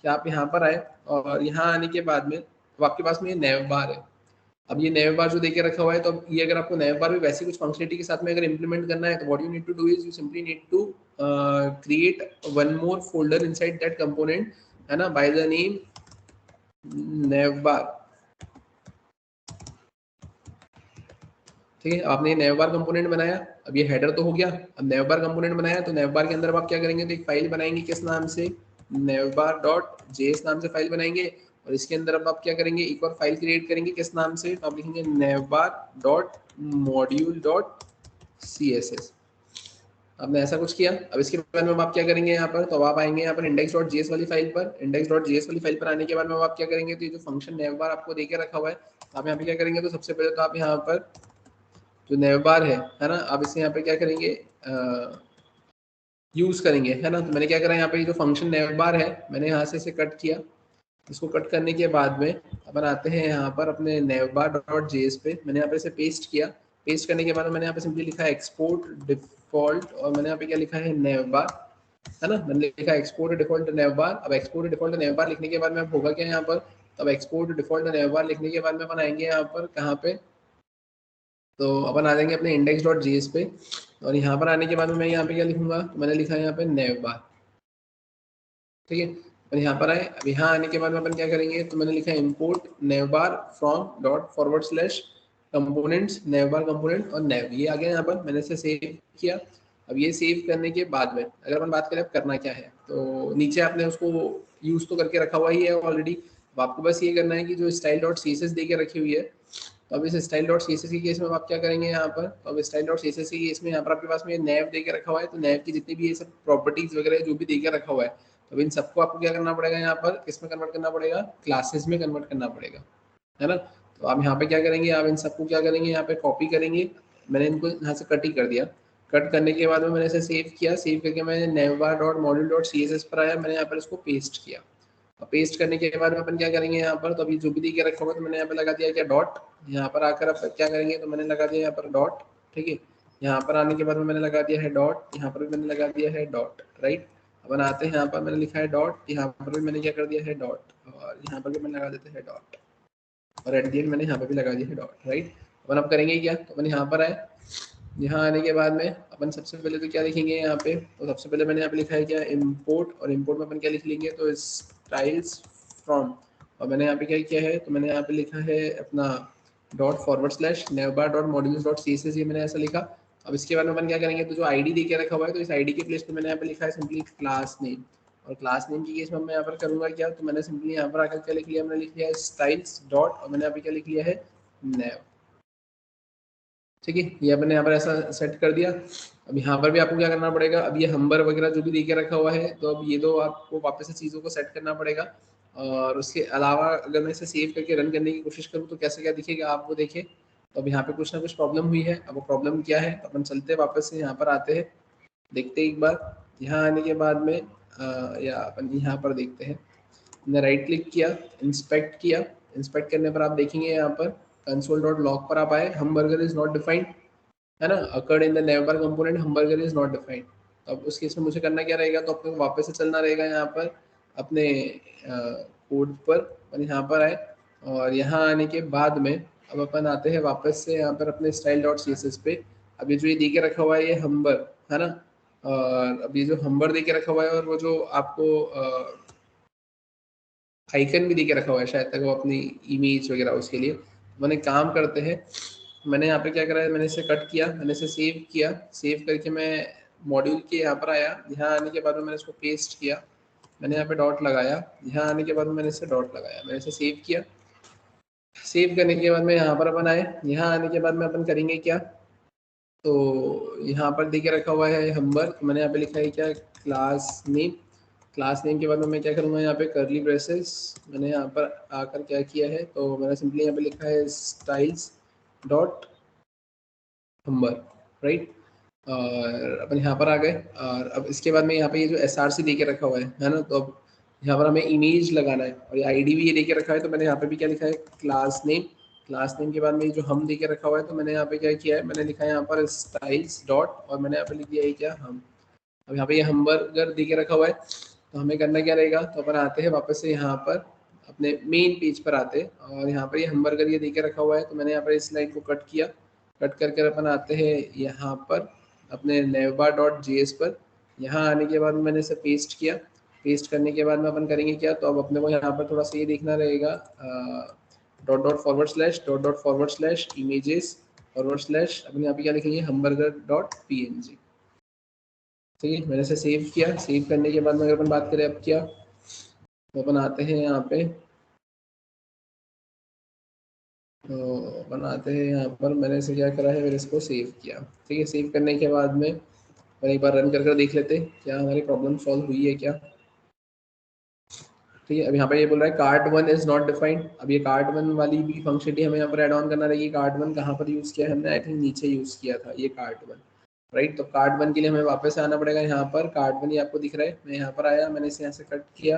Speaker 1: कि आप यहाँ पर आए और यहाँ आने के बाद में तो आपके पास में ये नेव बार है। अब ये नेव बार जो देके रखा हुआ है, तो अब ये अगर आपको नेव बार भी वैसी कुछ फंक्शनलिटी के साथ में अगर इम्प्लीमेंट करना है तो what you need to do is you simply need to create one more folder inside that component, है ना, by the name nav bar. ठीक है, आपने नेव बार कंपोनेंट बनाया, अब ये हेडर तो हो गया। अब नेव बार कंपोनेंट बनाया तो नेव बार के अंदर आप क्या करेंगे, तो एक फाइल बनाएंगे किस नाम से, नेवबार डॉट जेएस नाम से फाइल बनाएंगे। और इसके अंदर अब आप क्या करेंगे, एक और फाइल क्रिएट करेंगे किस नाम से, तो आप लिखेंगे नेवबार डॉट मॉड्यूल डॉट सीएसएस। आपने ऐसा कुछ किया। अब इसके बाद में आप क्या करेंगे यहाँ पर, तो आप आएंगे यहाँ पर इंडेक्स डॉट जेएस वाली फाइल पर। इंडेक्स डॉट जेएस वाली फाइल पर आने के बाद में आप क्या करेंगे, तो ये जो फंक्शन नेवबार आपको देके रखा हुआ है, आप यहाँ पे क्या करेंगे, तो सबसे पहले तो आप यहाँ पर जो नेवबार है ना, आप इसे यहाँ पे क्या करेंगे, यूज करेंगे, है ना। तो मैंने क्या करा, यहाँ पे जो फंक्शन नेवबार है मैंने यहाँ से इसे कट किया। इसको कट करने के बाद में अपन आते हैं यहाँ पर अपने नेवबार डॉट जेएस पे। मैंने यहाँ पे इसे पेस्ट किया। पेस्ट करने के बाद मैंने यहाँ पे सिंपली लिखा है एक्सपोर्ट डिफॉल्ट, और मैंने यहाँ पे क्या लिखा है, नेवबार, है ना। मैंने लिखा एक्सपोर्ट डिफॉल्ट नेवबार। अब एक्सपोर्ट डिफॉल्ट नेवबार लिखने के बाद में होगा क्या यहाँ पर, अब एक्सपोर्ट डिफॉल्ट नेवबार लिखने के बाद में अपन आएंगे यहाँ पर कहाँ पे, तो अपन आ जाएंगे अपने इंडेक्स डॉट जीएस पे। और यहाँ पर आने के बाद में मैं यहाँ पे क्या लिखूंगा, तो मैंने लिखा है यहाँ पे नेवबार। ठीक है, अपन यहाँ पर आए। अब यहाँ आने के बाद में अपन क्या करेंगे, तो मैंने लिखा है import navbar from dot forward slash components navbar component और नेव, ये आ गया यहाँ पर, मैंने इसे सेव किया। अब ये सेव करने के बाद में अगर अपन बात करें अब करना क्या है, तो नीचे आपने उसको यूज तो करके रखा हुआ ही है ऑलरेडी। अब आपको बस ये करना है कि जो style dot C S S दे के रखी हुई है, तो अब इस style dot C S S के केस में आप क्या करेंगे यहाँ पर, तो अब style dot C S S के केस में यहाँ पर आपके पास में नेव दे के रखा हुआ है, तो नेव की जितनी भी ये सब प्रॉपर्टीज वगैरह जो भी दे के रखा हुआ है, तो इन सबको आपको क्या करना पड़ेगा, यहाँ पर किसमें कन्वर्ट करना पड़ेगा, क्लासेस में कन्वर्ट करना पड़ेगा, है ना। तो आप यहाँ पे क्या करेंगे, आप इन सबको क्या करेंगे, यहाँ पे कॉपी करेंगे। मैंने इनको यहाँ से कट ही कर दिया। कट करने के बाद में मैंने इसे सेव किया। सेव करके मैंने navbar dot module dot C S S पर आया, मैंने यहाँ पर इसको पेस्ट किया। और पेस्ट करने के बाद में अपन क्या करेंगे यहाँ पर, तो अभी जो भी दी के रखा होगा, तो मैंने यहाँ पे लगा दिया क्या डॉट। यहाँ पर आकर अब क्या करेंगे, तो मैंने लगा दिया यहाँ पर डॉट, ठीक है। यहाँ पर आने के बाद में मैंने लगा दिया है डॉट, यहाँ पर भी मैंने लगा दिया है डॉट, राइट। अपन आते हैं यहाँ पर, मैंने लिखा है डॉट, यहाँ पर भी मैंने क्या कर दिया है डॉट, और यहाँ पर भी मैंने लगा देते हैं डॉट, और एट दी एंड मैंने यहाँ पर भी लगा दिया है डॉट, राइट। अपन अब करेंगे क्या, तो अपन यहाँ पर आए। यहाँ आने के बाद में अपन सबसे पहले तो क्या लिखेंगे यहाँ पे, तो सबसे पहले मैंने यहाँ पे लिखा है क्या इम्पोर्ट, और इम्पोर्ट में अपन क्या लिख लेंगे, तो स्टाइल्स फ्रॉम, और मैंने यहाँ पे क्या किया है, तो मैंने यहाँ पे लिखा है अपना dot forward slash navbar dot modules dot C S S, ये मैंने ऐसा लिखा। अब इसके बाद में अपन क्या करेंगे, तो जो आईडी दे के रखा हुआ है, तो इस आईडी के प्लेस पे मैंने यहाँ पे लिखा है सिंपली क्लास नेम, और क्लास नेम की केस में मैं यहाँ पर करूँगा क्या, तो मैंने सिंपली यहाँ पर आकर क्या लिख लिया, मैंने लिख लिया स्टाइल्स डॉट, और मैंने यहाँ पे क्या लिख लिया है नेव, ठीक है। ये अपने यहाँ पर ऐसा सेट कर दिया। अब यहाँ पर भी आपको क्या करना पड़ेगा, अब ये हम्बर वगैरह जो भी दे के रखा हुआ है, तो अब ये दो आपको वापस से चीज़ों को सेट करना पड़ेगा। और उसके अलावा अगर मैं इसे सेव करके रन करने की कोशिश करूँ तो कैसे क्या दिखेगा आप वो देखें। तो अब यहाँ पे कुछ ना कुछ प्रॉब्लम हुई है। अब वो प्रॉब्लम क्या है, अपन चलते वापस से यहाँ पर आते हैं, देखते एक बार। यहाँ आने के बाद में या अपन यहाँ पर देखते हैं, मैंने राइट क्लिक किया, इंस्पेक्ट किया। इंस्पेक्ट करने पर आप देखेंगे यहाँ पर कंसोल डॉट लॉग पर आप आए, हमबर्गर इज नॉट डिफाइंड, है ना, occurred in the navbar component hamburger is not defined. अब उस केस में मुझे करना क्या रहेगा, तो अपने को वापस से चलना रहेगा यहाँ पर अपने कोड पर, और यहाँ पर आए। और यहाँ आने के बाद में अब अपन आते हैं वापस से यहाँ पर अपने style dot C S S पे। अब ये जो ये दे के रखा हुआ है ये हम्बर, है ना, और अब ये जो हम्बर दे के रखा हुआ है, और वो जो आपको आइकन भी दे के रखा हुआ है शायद तक, वो अपनी इमेज वगैरह उसके लिए। मैंने काम करते हैं, मैंने यहाँ पे क्या करा है, मैंने इसे कट किया, मैंने इसे सेव किया। सेव करके मैं मॉड्यूल के यहाँ पर आया। यहाँ आने के बाद में मैंने इसको पेस्ट किया, मैंने यहाँ पे डॉट लगाया। यहाँ आने के बाद में मैंने इसे डॉट लगाया, मैंने इसे सेव किया। सेव करने के बाद में यहाँ पर अपन आए। यहाँ आने के बाद में अपन करेंगे क्या, तो यहाँ पर देके रखा हुआ है हम्बर, तो मैंने यहाँ पे लिखा है क्या क्लास नेम। क्लास नेम के बाद में मैं क्या करूँगा, यहाँ पे करली ब्रेसेस, मैंने यहाँ पर आकर क्या किया है, तो मैंने सिंपली यहाँ पे लिखा है स्टाइल्स डॉट हम्बर, राइट। और अपन यहाँ पर आ गए। और अब इसके बाद में यहाँ पे ये जो एस आर सी दे के रखा हुआ है ना, तो अब यहाँ पर हमें इमेज लगाना है, और ये आई डी भी ये दे के रखा है। तो मैंने यहाँ पे भी क्या लिखा है क्लास नेम। क्लास नेम के बाद में ये जो हम दे के रखा हुआ है, तो मैंने यहाँ पे क्या किया है, मैंने लिखा है यहाँ पर स्टाइल्स डॉट, और मैंने यहाँ पे लिख दिया है क्या हम। अब यहाँ पे ये हमबर्गर दे के रखा हुआ है, तो हमें करना क्या रहेगा, तो अपन आते हैं वापस से यहाँ पर अपने मेन पेज पर आते हैं, और यहाँ पर ये हमबर्गर ये दे के रखा हुआ है, तो मैंने यहाँ पर इस लाइन को कट किया। कट करके अपन आते हैं यहाँ पर अपने नेवबार डॉट जी एस पर। यहाँ आने के बाद मैंने इसे पेस्ट किया। पेस्ट करने के बाद में अपन करेंगे क्या, तो अब अपने को यहाँ पर थोड़ा सा ये देखना रहेगा, dot dot forward slash dot dot forward slash images forward slash, अपन यहाँ पे क्या लिखेंगे hamburger dot P N G, ठीक है। मैंने इसे सेव किया। सेव करने के बाद में अगर अपन बात करें अब क्या, तो अपन आते हैं यहाँ पे, तो अपन आते हैं यहाँ पर, मैंने इसे क्या करा है, मैंने इसको सेव किया, ठीक है। सेव करने के बाद में अपन एक बार रन कर देख लेते हैं क्या हमारी प्रॉब्लम सॉल्व हुई है क्या, ठीक है। अब यहाँ पे ये बोल रहा है card one is not defined. अब ये कार्ड वन वाली भी फंक्शनलिटी हमें यहाँ पर एड ऑन करना रहेगी। कार्ड वन कहाँ पर यूज़ किया है हमने, आई थिंक नीचे यूज़ किया था ये कार्ड वन, राइट। तो कार्ड वन के लिए हमें वापस आना पड़ेगा। यहाँ पर कार्ड वन ये आपको दिख रहा है, मैं यहाँ पर आया, मैंने इसे यहाँ से कट किया।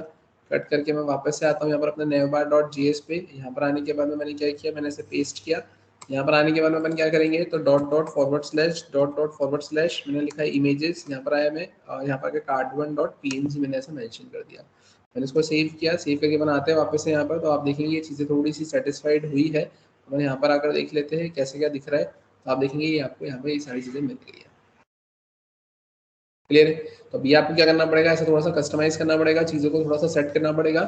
Speaker 1: कट करके मैं वापस से आता हूँ यहाँ पर अपने नेवबार डॉट जी एस पे। यहाँ पर आने के बाद में मैंने क्या किया, मैंने इसे पेस्ट किया। यहाँ पर आने के बाद में अपन क्या करेंगे, तो dot dot forward slash dot dot forward slash मैंने लिखा है इमेजेस। यहाँ पर आया मैं, और यहाँ पर card one dot P N G मैंने ऐसा मैंशन कर दिया। मैंने इसको सेव किया। सेव करके बनाते हैं वापस से यहाँ पर, तो आप देखेंगे ये चीज़ें थोड़ी सी सेटिस्फाइड हुई है। अपन यहाँ पर आकर देख लेते हैं कैसे क्या दिख रहा है, तो आप देखेंगे ये आपको यहाँ पर ये सारी चीज़ें मिल गई है। क्लियर है? तो अभी आपको क्या करना पड़ेगा, ऐसे थोड़ा सा कस्टमाइज करना पड़ेगा, चीज़ों को थोड़ा सा सेट करना पड़ेगा।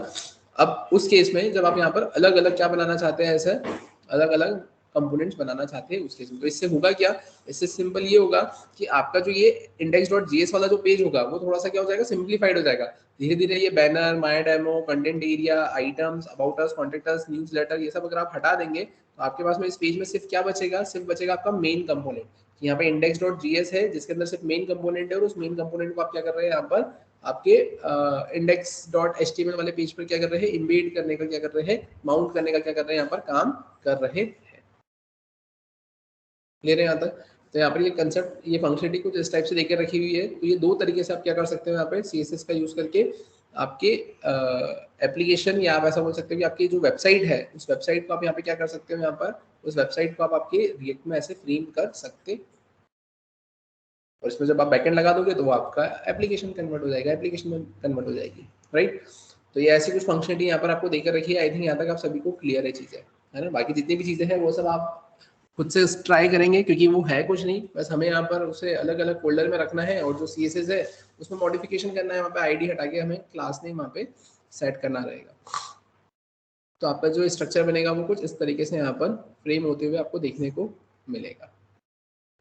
Speaker 1: अब उस केस में जब आप यहाँ पर अलग अलग क्या बनाना चाहते हैं, ऐसे अलग अलग कंपोनेंट्स बनाना चाहते हैं उस केस में, तो इससे होगा क्या, इससे सिंपल ये होगा कि आपका जो ये index.js वाला जो पेज होगा वो थोड़ा सा क्या हो जाएगा, सिंप्लीफाइड हो जाएगा। धीरे धीरे ये banner, my demo, content area, items, about us, contact us, newsletter, ये सब अगर आप हटा देंगे तो आपके पास में इस पेज में सिर्फ क्या बचेगा, सिर्फ बचेगा आपका मेन कंपोनेंट। यहाँ पे index.js है जिसके अंदर सिर्फ मेन कंपोनेंट है, और उस मेन कंपोनेंट को आप क्या कर रहे हैं यहाँ पर आपके index.html वाले पेज पर क्या कर रहे हैं, इम्बेड करने का क्या कर रहे हैं, माउंट करने का क्या कर रहे हैं, यहाँ पर काम कर रहे हैं। क्लियर है यहाँ तक? तो यहाँ पर ये कंसेप्ट, ये फंक्शनलिटी कुछ इस टाइप से देकर रखी हुई है। तो ये दो तरीके से आप क्या कर सकते हो यहाँ पे CSS का यूज करके आपके एप्लीकेशन, या आप ऐसा बोल सकते हो कि आपकी जो वेबसाइट है उस वेबसाइट को आप यहाँ पे क्या कर सकते हो, यहाँ पर उस वेबसाइट को आप आपके रिएक्ट में ऐसे फ्रेम कर सकते हो, और इसमें जब आप बैकएंड लगा दोगे तो वो आपका एप्लीकेशन कन्वर्ट हो जाएगा, एप्लीकेशन में कन्वर्ट हो जाएगी, राइट? तो ये ऐसी कुछ फंक्शनलिटी यहाँ पर आपको देकर रखी है। आई थिंक यहाँ तक आप सभी को क्लियर है चीज़ें, है ना? बाकी जितनी भी चीज़ें हैं वो सब आप खुद से ट्राई करेंगे, क्योंकि वो है कुछ नहीं, बस हमें यहाँ पर उसे अलग अलग फोल्डर में रखना है, और जो CSS है उसमें मॉडिफिकेशन करना है, वहाँ पे आईडी हटा के हमें क्लास नेम वहाँ पे सेट करना रहेगा। तो आपका जो स्ट्रक्चर बनेगा वो कुछ इस तरीके से यहाँ पर फ्रेम होते हुए आपको देखने को मिलेगा।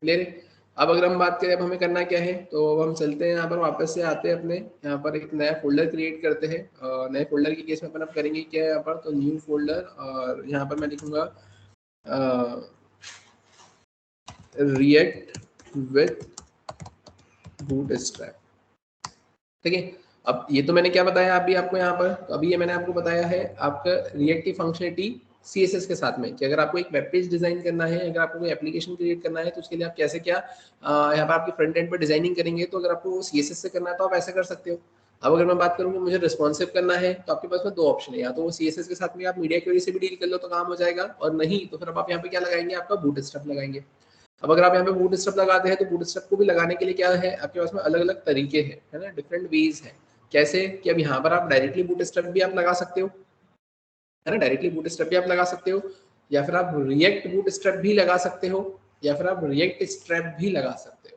Speaker 1: क्लियर है? अब अगर हम बात करें अब हमें करना क्या है, तो अब हम चलते हैं यहाँ पर, वापस से आते हैं अपने यहाँ पर, एक नया फोल्डर क्रिएट करते हैं। नए फोल्डर के केस में अपन अब करेंगे क्या है यहाँ पर, तो न्यू फोल्डर, और यहाँ पर मैं लिखूंगा रिएक्ट विथ बूटस्ट्रैप। ठीक है? अब ये तो मैंने क्या बताया अभी आपको यहाँ पर, तो अभी ये मैंने आपको बताया है आपका रिएक्ट की फंक्शनलिटी CSS के साथ में, कि अगर आपको एक वेब पेज डिजाइन करना है, अगर आपको कोई एप्लीकेशन क्रिएट करना है, तो उसके लिए आप कैसे क्या यहाँ पर आपके फ्रंट एंड पर डिजाइनिंग करेंगे। तो अगर आपको CSS से करना है तो आप ऐसे कर सकते हो। अब अगर मैं बात करूँ मुझे रिस्पॉन्सिव करना है, तो आपके पास में दो ऑप्शन है, या तो वो CSS के साथ में आप मीडिया क्वेरी से भी डील कर लो तो काम हो जाएगा, और नहीं तो फिर अब आप यहाँ पे क्या लगाएंगे, आपका बूटस्ट्रैप लगाएंगे। अब अगर आप यहाँ पे बूटस्ट्रैप लगाते हैं तो बूटस्ट्रैप को भी लगाने के लिए क्या है, आपके पास में अलग अलग तरीके हैं, है ना, डिफरेंट वेज है। कैसे कि अब यहाँ पर आप डायरेक्टली बूटस्ट्रैप भी आप लगा सकते हो, है ना, डायरेक्टली बूटस्ट्रैप भी आप लगा सकते हो, या फिर आप रिएक्ट बूटस्ट्रैप भी लगा सकते हो, या फिर आप रिएक्ट स्ट्रैप भी लगा सकते हो।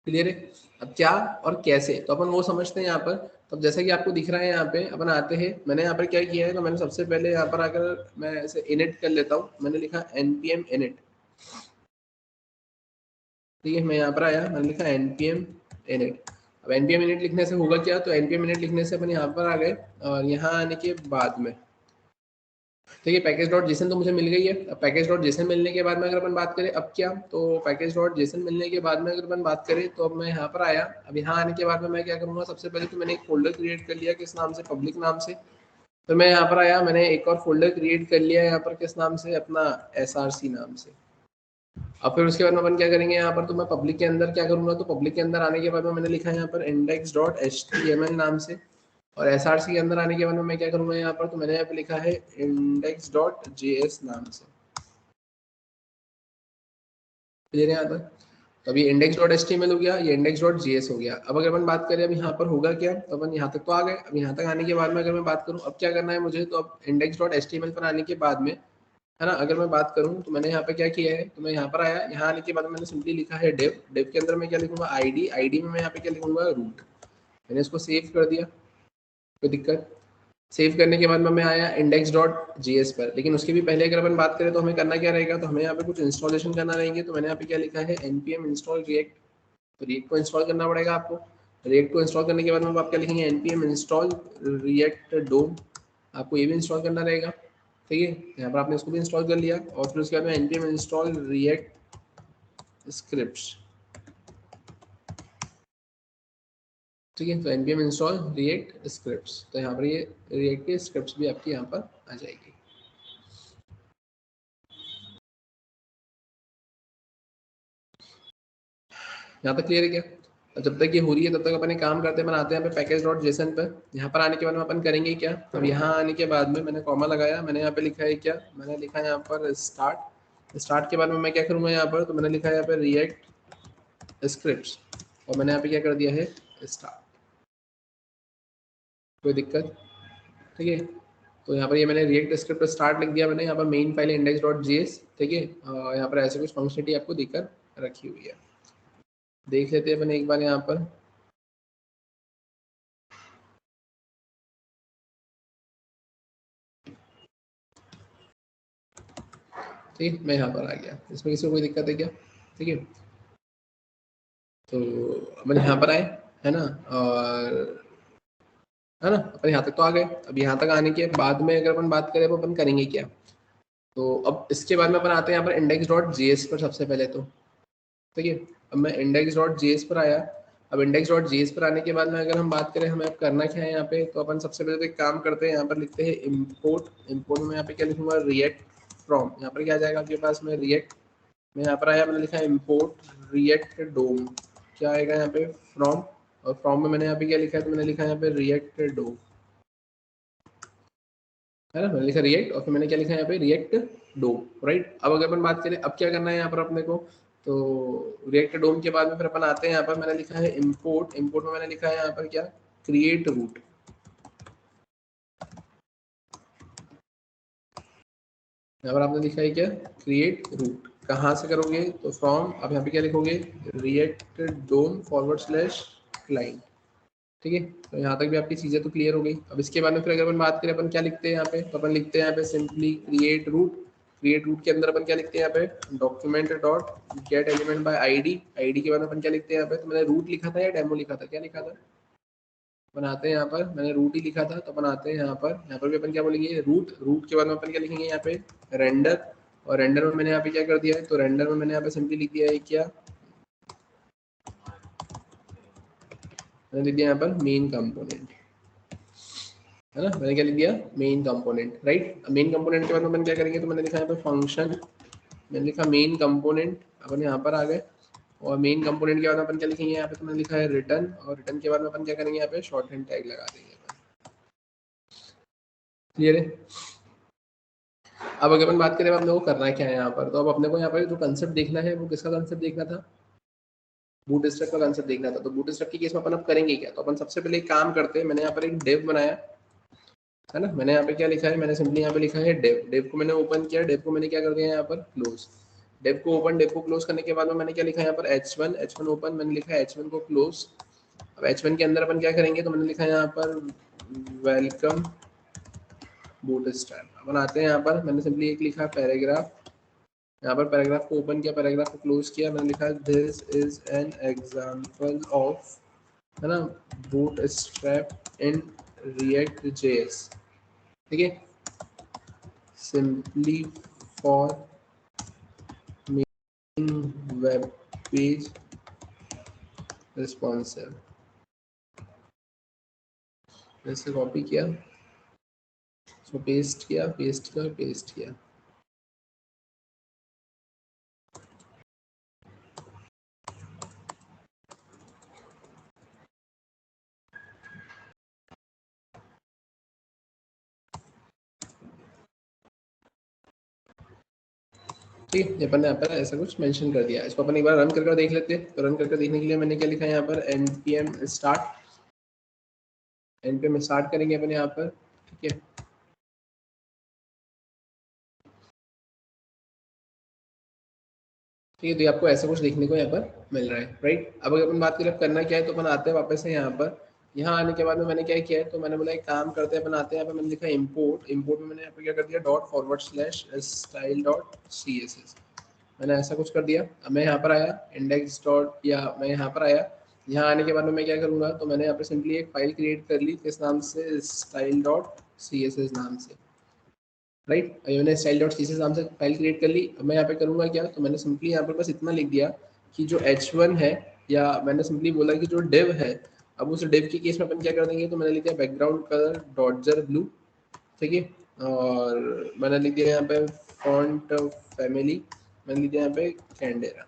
Speaker 1: क्लियर है? अब क्या और कैसे, तो अपन वो समझते हैं यहाँ पर। तो जैसा कि आपको दिख रहा है यहाँ पे, अपन आते हैं, मैंने यहाँ पर क्या किया है, तो मैंने सबसे पहले यहाँ पर अगर मैं ऐसे इनिट कर लेता हूँ, मैंने लिखा npm init। ठीक है, मैं यहाँ पर आया, मैंने लिखा npm init। अब npm init लिखने से होगा क्या, तो npm init लिखने से अपन यहाँ पर आ गए, और यहाँ आने के बाद में ठीक है, पैकेज डॉट जेसन तो मुझे मिल गई है। अब पैकेज डॉट जेसन मिलने के बाद में अगर अपन बात करें अब क्या, तो पैकेज डॉट जेसन मिलने के बाद में अगर अपन बात करें, तो अब मैं यहाँ पर आया, अब यहाँ आने के बाद में मैं क्या करूँगा, सबसे पहले तो मैंने एक फोल्डर क्रिएट कर लिया, किस नाम से, पब्लिक नाम से। तो मैं यहाँ पर आया, मैंने एक और फोल्डर क्रिएट कर लिया यहाँ पर, किस नाम से, अपना SRC नाम से। अब फिर उसके बाद में अपन क्या करेंगे यहाँ पर, तो मैं पब्लिक के अंदर क्या करूँगा, तो पब्लिक के अंदर आने के बाद में मैंने लिखा है यहाँ पर index.html नाम से, और SRC के अंदर आने के बाद में मैं क्या करूँगा यहाँ पर, तो मैंने यहाँ पे लिखा है index.js नाम से। क्लियर है यहाँ तक? तो अभी index.html हो गया, ये index.js हो गया। अब अगर अपन बात करें अब यहाँ पर होगा क्या, तो अपन यहाँ तक तो आ गए। अब यहाँ तक आने के बाद में अगर मैं बात करूँ अब क्या करना है मुझे, तो अब index.html पर आने के बाद में, है ना, अगर मैं बात करूँ तो मैंने यहाँ पे क्या किया है, तो मैं यहाँ पर आया, यहाँ आने के बाद मैंने सिंपली लिखा है डेव। डेव के अंदर मैं क्या लिखूंगा, आईडी में मैं यहाँ पे क्या लिखूंगा, रूट। मैंने इसको सेव कर दिया, कोई दिक्कत। सेव करने के बाद में मैं आया index.js पर, लेकिन उसके भी पहले अगर अपन बात करें तो हमें करना क्या रहेगा, तो हमें यहाँ पे कुछ इंस्टॉलेशन करना रहेंगे। तो मैंने यहाँ पे क्या लिखा है, npm install react। तो रिएक्ट को इंस्टॉल करना पड़ेगा आपको। रिएक्ट को इंस्टॉल करने के बाद में आप क्या लिखेंगे, npm install react dom। आपको ये भी इंस्टॉल करना रहेगा, ठीक है, यहाँ पर आपने इसको भी इंस्टॉल कर लिया। और फिर उसके बाद में npm install react scripts। ठीक है, तो npm install react scripts, तो यहाँ पर ये react के स्क्रिप्ट्स भी आपकी यहाँ पर आ जाएगी। यहाँ तक क्लियर है क्या? और जब तक ये हो रही है तब तक अपन एक काम करते हैं, बनाते हैं यहाँ पे पैकेज डॉट जेसन पर। यहाँ पर आने के बाद में अपन करेंगे क्या, अब यहाँ आने के बाद में मैंने कॉमा लगाया, मैंने यहाँ पे लिखा है क्या, मैंने लिखा है यहाँ पर स्टार्ट। स्टार्ट के बाद में मैं क्या करूँगा यहाँ पर, तो मैंने लिखा है यहाँ पर रिएक्ट स्क्रिप्ट्स, और मैंने यहाँ पे क्या कर दिया है, स्टार्ट। कोई दिक्कत? ठीक है, तो यहाँ पर ये मैंने रिएक्ट स्क्रिप्ट स्टार्ट लिख दिया मैंने, यहाँ पर मेन फाइल index.js। ठीक है, यहाँ पर ऐसे कुछ फंक्शनलिटी आपको देकर रखी हुई है। देख लेते हैं अपन एक बार यहाँ पर। ठीक, मैं यहाँ पर आ गया, इसमें किसी को कोई दिक्कत है क्या? ठीक है, तो अपन यहाँ पर आए, है ना, और है ना, अपन यहाँ तक तो आ गए। अब यहाँ तक आने के बाद में अगर अपन बात करें, अपन करेंगे क्या? तो अब इसके बाद में अपन आते हैं यहाँ पर इंडेक्स डॉट जेएस पर सबसे पहले तो। ठीक है, अब मैं इंडेक्स डॉट जेएस पर आया। अब इंडेक्स डॉट जेएस पर आने के बाद में अगर हम बात करें हमें अब करना क्या है यहाँ पे, तो अपन सबसे पहले तो एक काम करते हैं, यहाँ पर लिखते हैं इम्पोर्ट। इम्पोर्ट में यहाँ पे क्या लिखूंगा, रिएक्ट फ्रॉम। यहाँ पर क्या आ जाएगा आपके पास में, रिएक्ट। मैं यहाँ पर आया, मैंने लिखा है इम्पोर्ट रिएक्ट डोम। क्या आएगा यहाँ पे, फ्रॉम। और फ्रॉम में मैंने यहाँ पे क्या लिखा है, तो मैंने लिखा है यहाँ पे रिएक्ट डोम, है ना। मैंने लिखा रिएक्ट और फिर मैंने क्या लिखा है यहाँ पे, रिएक्ट डोम, राइट। अब अगर अपन बात करें अब क्या करना है यहाँ पर अपने को, तो रिएक्ट डोम के बाद में फिर अपन आते हैं यहाँ पर, मैंने लिखा है इम्पोर्ट। इम्पोर्ट में मैंने लिखा है यहाँ पर क्या, क्रिएट रूट। यहाँ पर आपने लिखा है क्या, क्रिएट रूट। कहाँ से करोगे, तो फ्रॉम। अब यहाँ पे क्या लिखोगे, रिएक्ट डोम फॉरवर्ड स्लैश क्लाइंट। ठीक है, तो यहाँ तक भी आपकी चीजें तो क्लियर हो गई। अब इसके बाद में फिर अगर अपन बात करें, अपन क्या लिखते हैं यहाँ पे, तो अपन लिखते हैं यहाँ पे simply create root. Create root के अंदर अपन क्या लिखते हैं यहाँ पे, document dot get element by ID. ID के बाद अपन क्या लिखते हैं यहाँ पे, तो मैंने रूट लिखा था या डेमो लिखा था, क्या लिखा था? बनाते हैं यहाँ पर, मैंने रूट ही लिखा था, तो बनाते हैं यहाँ पर भी अपन क्या बोलेंगे, रूट। रूट के बाद में अपन क्या लिखेंगे यहाँ पे, रेंडर। और रेंडर में मैंने यहाँ पे क्या कर दिया है, तो रेंडर में मैंने यहाँ पे सिंपली लिख दिया है क्या, मैंने लिख दिया यहाँ पर मेन कंपोनेंट, है ना। मैंने क्या लिख दिया, main component, right. Main component के बाद में मैंने क्या करेंगे, तो मैंने लिखा यहाँ पे फंक्शन। मैंने लिखा मेन कंपोनेंट। अपन यहाँ पर आ गए और मेन कंपोनेंट के बाद अपन क्या लिखेंगे यहाँ पे, तो मैंने लिखा है रिटर्न। और रिटर्न के बाद में अपन क्या करेंगे यहाँ पे, शॉर्ट हैंड टैग लगा देंगे। क्लियर है? अब अगर अपन बात करें अपने को करना क्या है यहाँ पर, तो अब अपने को यहाँ पर जो कंसेप्ट देखना है वो किसका कंसेप्ट देखना था, बूटस्ट्रैप का कंसेप्ट देखना था। तो बूटस्ट्रैप के केस में अपन अब करेंगे क्या, तो अपन सबसे पहले एक काम करते हैं, मैंने यहाँ पर एक डेव बनाया, है ना। मैंने यहाँ पे क्या लिखा है, मैंने सिंपली यहाँ पे लिखा है डेव। डेव को मैंने ओपन किया, डेव को मैंने क्या कर दिया यहाँ पर क्लोज। डेव को ओपन, डेव को क्लोज करने के बाद में मैंने क्या लिखा है यहाँ पर H1। H1 ओपन, मैंने लिखा है H1 को क्लोज। अब H1 के अंदर अपन क्या करेंगे, तो मैंने लिखा है यहाँ पर वेलकम बूटस्ट्रैप। अपन आते हैं यहाँ पर, मैंने सिंपली एक लिखा पैराग्राफ। यहाँ पर पैराग्राफ को ओपन किया, पैराग्राफ को क्लोज किया, मैंने लिखा this is an example of, है ना, बूटस्ट्रैप इन रिएक्ट जेएस। ठीक है, simply for making web page responsive. जैसे कॉपी किया, उसको पेस्ट किया, पेस्ट किया, पेस्ट किया। ठीक है, अपन ने यहाँ पर ऐसा कुछ मेंशन कर दिया। इसको अपन एक बार रन करके देख लेते हैं। तो रन करके देखने के लिए मैंने क्या लिखा है यहाँ पर, npm start। npm स्टार्ट करेंगे अपन यहाँ पर, ठीक है। ठीक है, तो ये आपको ऐसा कुछ देखने को यहाँ पर मिल रहा है, राइट। अब अगर अपन बात करें करना क्या है, तो अपन आते हैं वापस से यहाँ पर। यहाँ आने के बाद में मैंने क्या किया है, तो मैंने बोला एक काम करते हैं, अपन आते हैं यहाँ पे, मैंने लिखा इम्पोर्ट। इम्पोर्ट में मैंने यहाँ पे क्या कर दिया, dot forward slash style dot css। मैंने ऐसा कुछ कर दिया। अब मैं यहाँ पर आया, इंडेक्स डॉट, या मैं यहाँ पर आया। यहाँ आने के बाद में मैं क्या करूँगा, तो मैंने यहाँ पे सिंपली एक फाइल क्रिएट कर ली, किस नाम से, स्टाइल डॉट css नाम से, राइट। मैंने स्टाइल डॉट css नाम से फाइल क्रिएट कर ली। अब मैं यहाँ पे करूँगा क्या, तो मैंने सिंपली यहाँ पर बस इतना लिख दिया कि जो h1 है, या मैंने सिंपली बोला कि जो div है, अब उस div के केस में अपन क्या कर देंगे, तो मैंने लिख दिया बैकग्राउंड कलर डॉटजर ब्लू। ठीक है, और मैंने लिख दिया यहाँ पे फॉन्ट फैमिली, मैंने लिख दिया यहाँ पे कैंडेरा।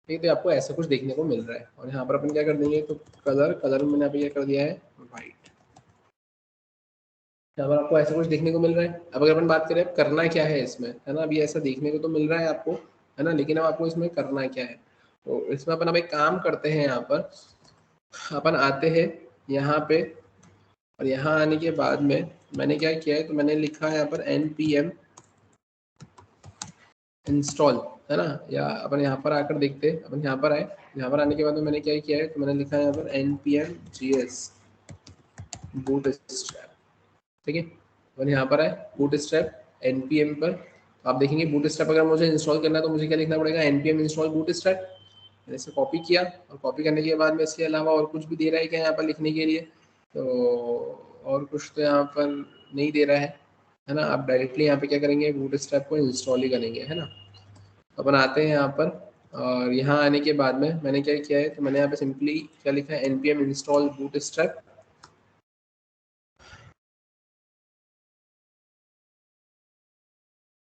Speaker 1: ठीक है, तो आपको ऐसा कुछ देखने को मिल रहा है। और यहाँ पर अपन क्या कर देंगे, तो कलर, कलर में मैंने यहाँ पे क्या कर दिया है, वाइट। यहाँ पर आपको ऐसा कुछ देखने को मिल रहा है। अब अगर अपन बात करें करना क्या है इसमें, है ना, अभी ऐसा देखने को तो मिल रहा है आपको, है ना, लेकिन अब आपको इसमें करना क्या है, तो इसमें अपन अब एक काम करते हैं। यहाँ पर अपन आते हैं यहाँ पे, और यहाँ आने के बाद में मैंने क्या किया है, तो मैंने लिखा है यहाँ पर npm इंस्टॉल, है ना। या अपन यहाँ पर आकर देखते हैं, अपन यहाँ पर आए, यहाँ पर आने के बाद में मैंने क्या किया है, तो मैंने लिखा है यहाँ पर npm gs bootstrap, ठीक है। और यहाँ पर है bootstrap npm पर आप देखेंगे bootstrap अगर मुझे इंस्टॉल करना है तो मुझे क्या लिखना पड़ेगा, npm install bootstrap। मैंने इसे कॉपी किया और कॉपी करने के बाद में इसके अलावा और कुछ भी दे रहा है क्या यहाँ पर लिखने के लिए, तो और कुछ तो यहाँ पर नहीं दे रहा है ना। आप डायरेक्टली यहाँ पे क्या करेंगे, bootstrap को इंस्टॉल ही करेंगे, है ना। अपन आते हैं यहाँ पर और यहाँ आने के बाद में मैंने क्या किया है, तो मैंने यहाँ पे सिंपली क्या लिखा है, npm install bootstrap।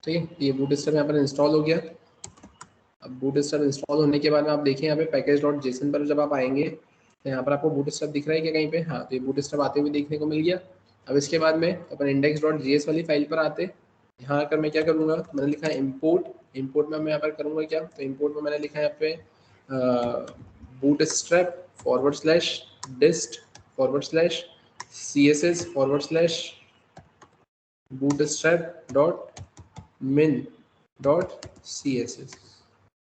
Speaker 1: ठीक है, ये bootstrap यहाँ पर इंस्टॉल हो गया। अब बूटस्ट्रैप इंस्टॉल होने के बाद में आप देखिए यहाँ पे पैकेज डॉट जेसन पर जब आप आएंगे तो यहाँ पर आपको बूटस्ट्रैप दिख रहा है क्या कहीं पे, हाँ, तो ये बूटस्ट्रैप आते हुए देखने को मिल गया। अब इसके बाद में अपन इंडेक्स डॉट जेएस वाली फाइल पर आते, यहाँ आकर मैं क्या करूँगा, तो मैंने लिखा है इम्पोर्ट में मैं यहाँ पर करूँगा क्या, तो इम्पोर्ट में मैंने लिखा है यहाँ पे bootstrap forward slash dist forward slash css forward slash bootstrap dot min dot css।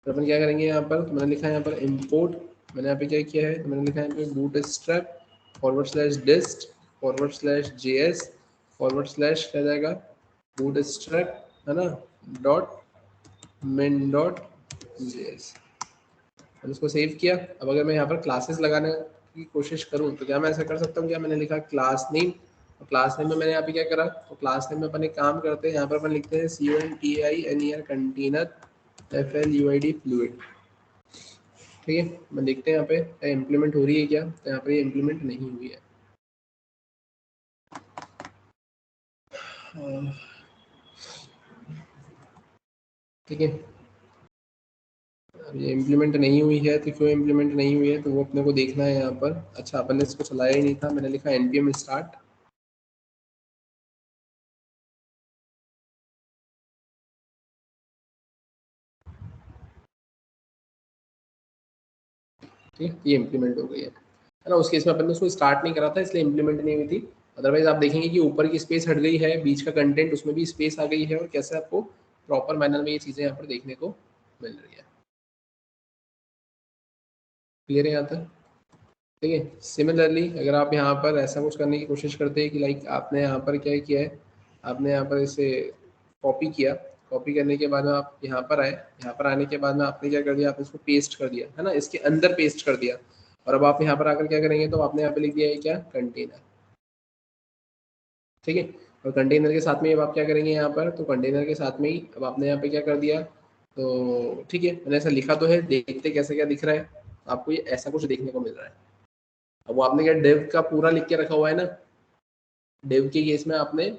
Speaker 1: तो अपन क्या करेंगे यहाँ पर, तो मैंने लिखा है यहाँ पर इम्पोर्ट, मैंने यहाँ पे क्या किया है, तो मैंने लिखा है यहाँ पे bootstrap forward slash dist forward slash JS forward slash क्या जाएगा बूटस्ट्रैप, है ना, डॉट min डॉट जेएस। मैंने इसको सेव किया। अब अगर मैं यहाँ पर क्लासेस लगाने की कोशिश करूँ तो क्या मैं ऐसा कर सकता हूँ क्या, मैंने लिखा क्लास नेम, और क्लास नेम में मैंने यहाँ पे क्या करा, तो क्लास नेम में अपन एक काम करते हैं, यहाँ पर अपन लिखते हैं container कंटेनर fluid फ्लूइड। ठीक है, मैं देखते हैं यहाँ पे इम्प्लीमेंट हो रही है क्या, तो यहाँ पे ये इम्प्लीमेंट नहीं हुई है। ठीक है, अब ये इम्प्लीमेंट नहीं हुई है, तो क्यों इम्प्लीमेंट नहीं हुई है, तो वो अपने को देखना है यहाँ पर। अच्छा, अपन ने इसको चलाया ही नहीं था, मैंने लिखा npm स्टार्ट। ठीक है, ये इम्प्लीमेंट हो गई है ना। उस केस में अपन ने उसको स्टार्ट नहीं करा था इसलिए इम्प्लीमेंट नहीं हुई थी। अदरवाइज आप देखेंगे कि ऊपर की स्पेस हट गई है, बीच का कंटेंट उसमें भी स्पेस आ गई है, और कैसे आपको प्रॉपर मैनर में ये चीज़ें यहाँ पर देखने को मिल रही है। क्लियर है यहाँ तक? ठीक है, सिमिलरली अगर आप यहाँ पर ऐसा कुछ करने की कोशिश करते हैं कि लाइक आपने यहाँ पर क्या किया है, आपने यहाँ पर इसे कॉपी किया, कॉपी करने के बाद में आप यहाँ पर आए, यहाँ पर आने के बाद में आपने क्या कर दिया, आपने इसको पेस्ट कर दिया, है ना, इसके अंदर पेस्ट कर दिया। और अब आप यहाँ पर आकर क्या करेंगे, तो आपने यहाँ पे लिख दिया है क्या, कंटेनर। ठीक है, और कंटेनर के साथ में अब आप क्या करेंगे यहाँ पर, तो कंटेनर के साथ में ही अब आपने यहाँ पे क्या कर दिया, तो ठीक है, मैंने ऐसा लिखा तो है, देखते कैसे क्या दिख रहा है। आपको ये ऐसा कुछ देखने को मिल रहा है। अब वो आपने क्या डेव का पूरा लिख के रखा हुआ है ना, डेव के केस में आपने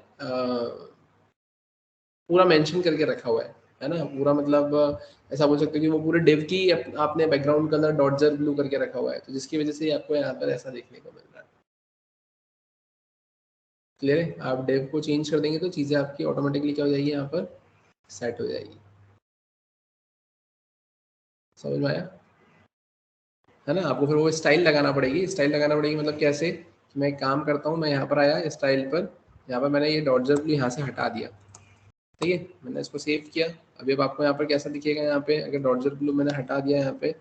Speaker 1: पूरा मेंशन करके रखा हुआ है ना, पूरा मतलब ऐसा बोल सकते हो कि वो पूरे डेव की आपने बैकग्राउंड कलर डॉट जेर ब्लू करके रखा हुआ है, तो जिसकी वजह से आपको यहाँ पर ऐसा देखने को मिल रहा है। क्लियर है, आप डेव को चेंज कर देंगे तो चीज़ें आपकी ऑटोमेटिकली क्या हो जाएगी, यहाँ पर सेट हो जाएगी। समझ में आया, है ना। आपको फिर वो स्टाइल लगाना पड़ेगी, स्टाइल लगाना पड़ेगी मतलब कैसे, मैं एक काम करता हूँ, मैं यहाँ पर आया स्टाइल पर, यहाँ पर मैंने ये डॉट जेर ब्लू यहाँ से हटा दिया। ठीक है, मैंने इसको सेव किया। अभी अब आपको यहाँ पर कैसा दिखेगा, यहाँ पे अगर डॉट जेर ब्लू मैंने हटा दिया यहाँ पे,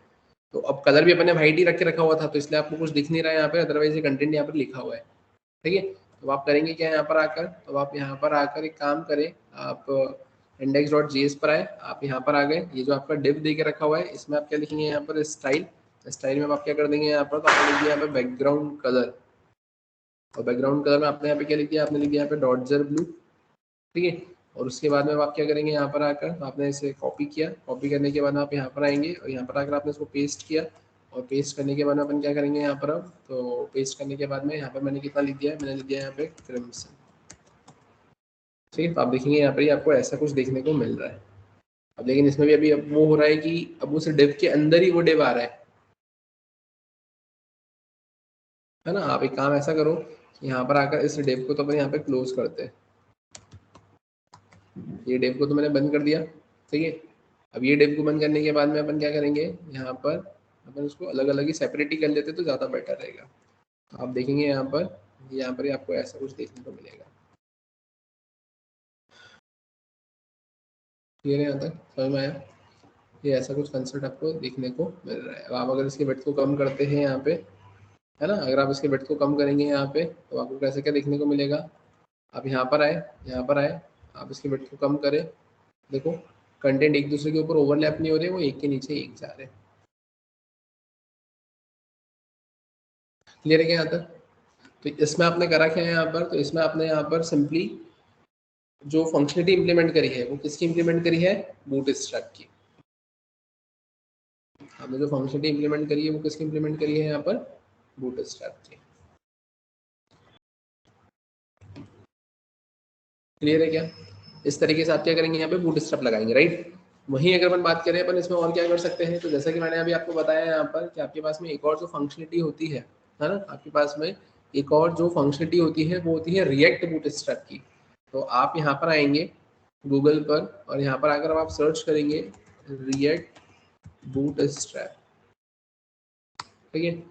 Speaker 1: तो अब कलर भी अपने वाइट ही रख के रखा हुआ था, तो इसलिए आपको कुछ दिख नहीं रहा है यहाँ पे, अदरवाइज ये कंटेंट यहाँ पर लिखा हुआ है। ठीक है, तो आप करेंगे क्या यहाँ पर आकर, तो आप यहाँ पर आकर एक काम करें, आप इंडेक्स डॉट जेएस पर आए, आप यहाँ पर आ गए, ये जो आपका डिव दे के रखा हुआ है इसमें आप क्या लिखेंगे यहाँ पर स्टाइल, स्टाइल में आप क्या कर देंगे यहाँ पर, तो आपने लिख दिया यहाँ पर बैकग्राउंड कलर, और बैकग्राउंड कलर में आपने यहाँ पे क्या लिख दिया, आपने लिख दिया यहाँ पे डॉट जेर ब्लू। ठीक है, और उसके बाद में आप क्या करेंगे, यहाँ पर आकर आपने इसे कॉपी किया, कॉपी करने के बाद आप यहाँ पर आएंगे और यहाँ पर आकर आपने इसको पेस्ट किया, और पेस्ट करने के बाद में अपन क्या करेंगे यहाँ पर, अब तो पेस्ट करने के बाद में यहाँ पर मैंने कितना लिख दिया है, मैंने लिख दिया यहाँ पे क्रिम्सन। ठीक है, तो आप देखेंगे यहाँ पर ही आपको ऐसा कुछ देखने को मिल रहा है। अब लेकिन इसमें भी अभी अब वो हो रहा है कि अब उस डिव के अंदर ही वो डिव आ रहा है ना। आप एक काम ऐसा करो, यहाँ पर आकर इस डिव को तो अपन यहाँ पे क्लोज करते हैं, ये डिव को तो मैंने बंद कर दिया। ठीक है, अब ये डिव को बंद करने के बाद में अपन क्या करेंगे, यहाँ पर अपन इसको अलग अलग ही सेपरेट ही कर लेते तो ज़्यादा बेटर रहेगा। आप देखेंगे यहाँ पर ही आपको ऐसा कुछ देखने को मिलेगा। क्लियर है यहाँ तक, समझ में आया? ये ऐसा कुछ कंसेप्ट आपको देखने को मिल रहा है। अब आप अगर इसके वेट को कम करते हैं यहाँ पे, है ना, अगर आप इसके वेट को कम करेंगे यहाँ पे तो आपको कैसे क्या देखने को मिलेगा। आप यहाँ पर आए, यहाँ पर आए, आप इसके वेट को कम करें, देखो कंटेंट एक दूसरे के ऊपर ओवरलैप नहीं हो रहे, वो एक के नीचे एक जा रहे हैं। क्लियर है क्या यहाँ तक? तो इसमें आपने करा क्या है यहाँ पर, तो इसमें आपने यहाँ पर सिंपली जो फंक्शनलिटी इंप्लीमेंट करी है वो किसकी इंप्लीमेंट करी है, बूटस्ट्रैप की। आपने जो फंक्शनलिटी इंप्लीमेंट करी है वो किसकी इंप्लीमेंट करी है यहाँ पर, बूटस्ट्रैप की। क्लियर है क्या? इस तरीके से आप क्या करेंगे, यहाँ पे बूटस्ट्रैप लगाएंगे, राइट। वहीं अगर अपन बात करें अपन इसमें और क्या कर सकते हैं, तो जैसा कि मैंने अभी आपको बताया यहाँ पर कि आपके पास में एक और जो फंक्शनलिटी होती है ना, आपके पास में एक और जो फंक्शनलिटी होती है वो होती है रिएक्ट बूटस्ट्रैप की। तो आप यहाँ पर आएंगे गूगल पर और यहाँ पर आकर आप सर्च करेंगे रिएक्ट बूटस्ट्रैप, ठीक है।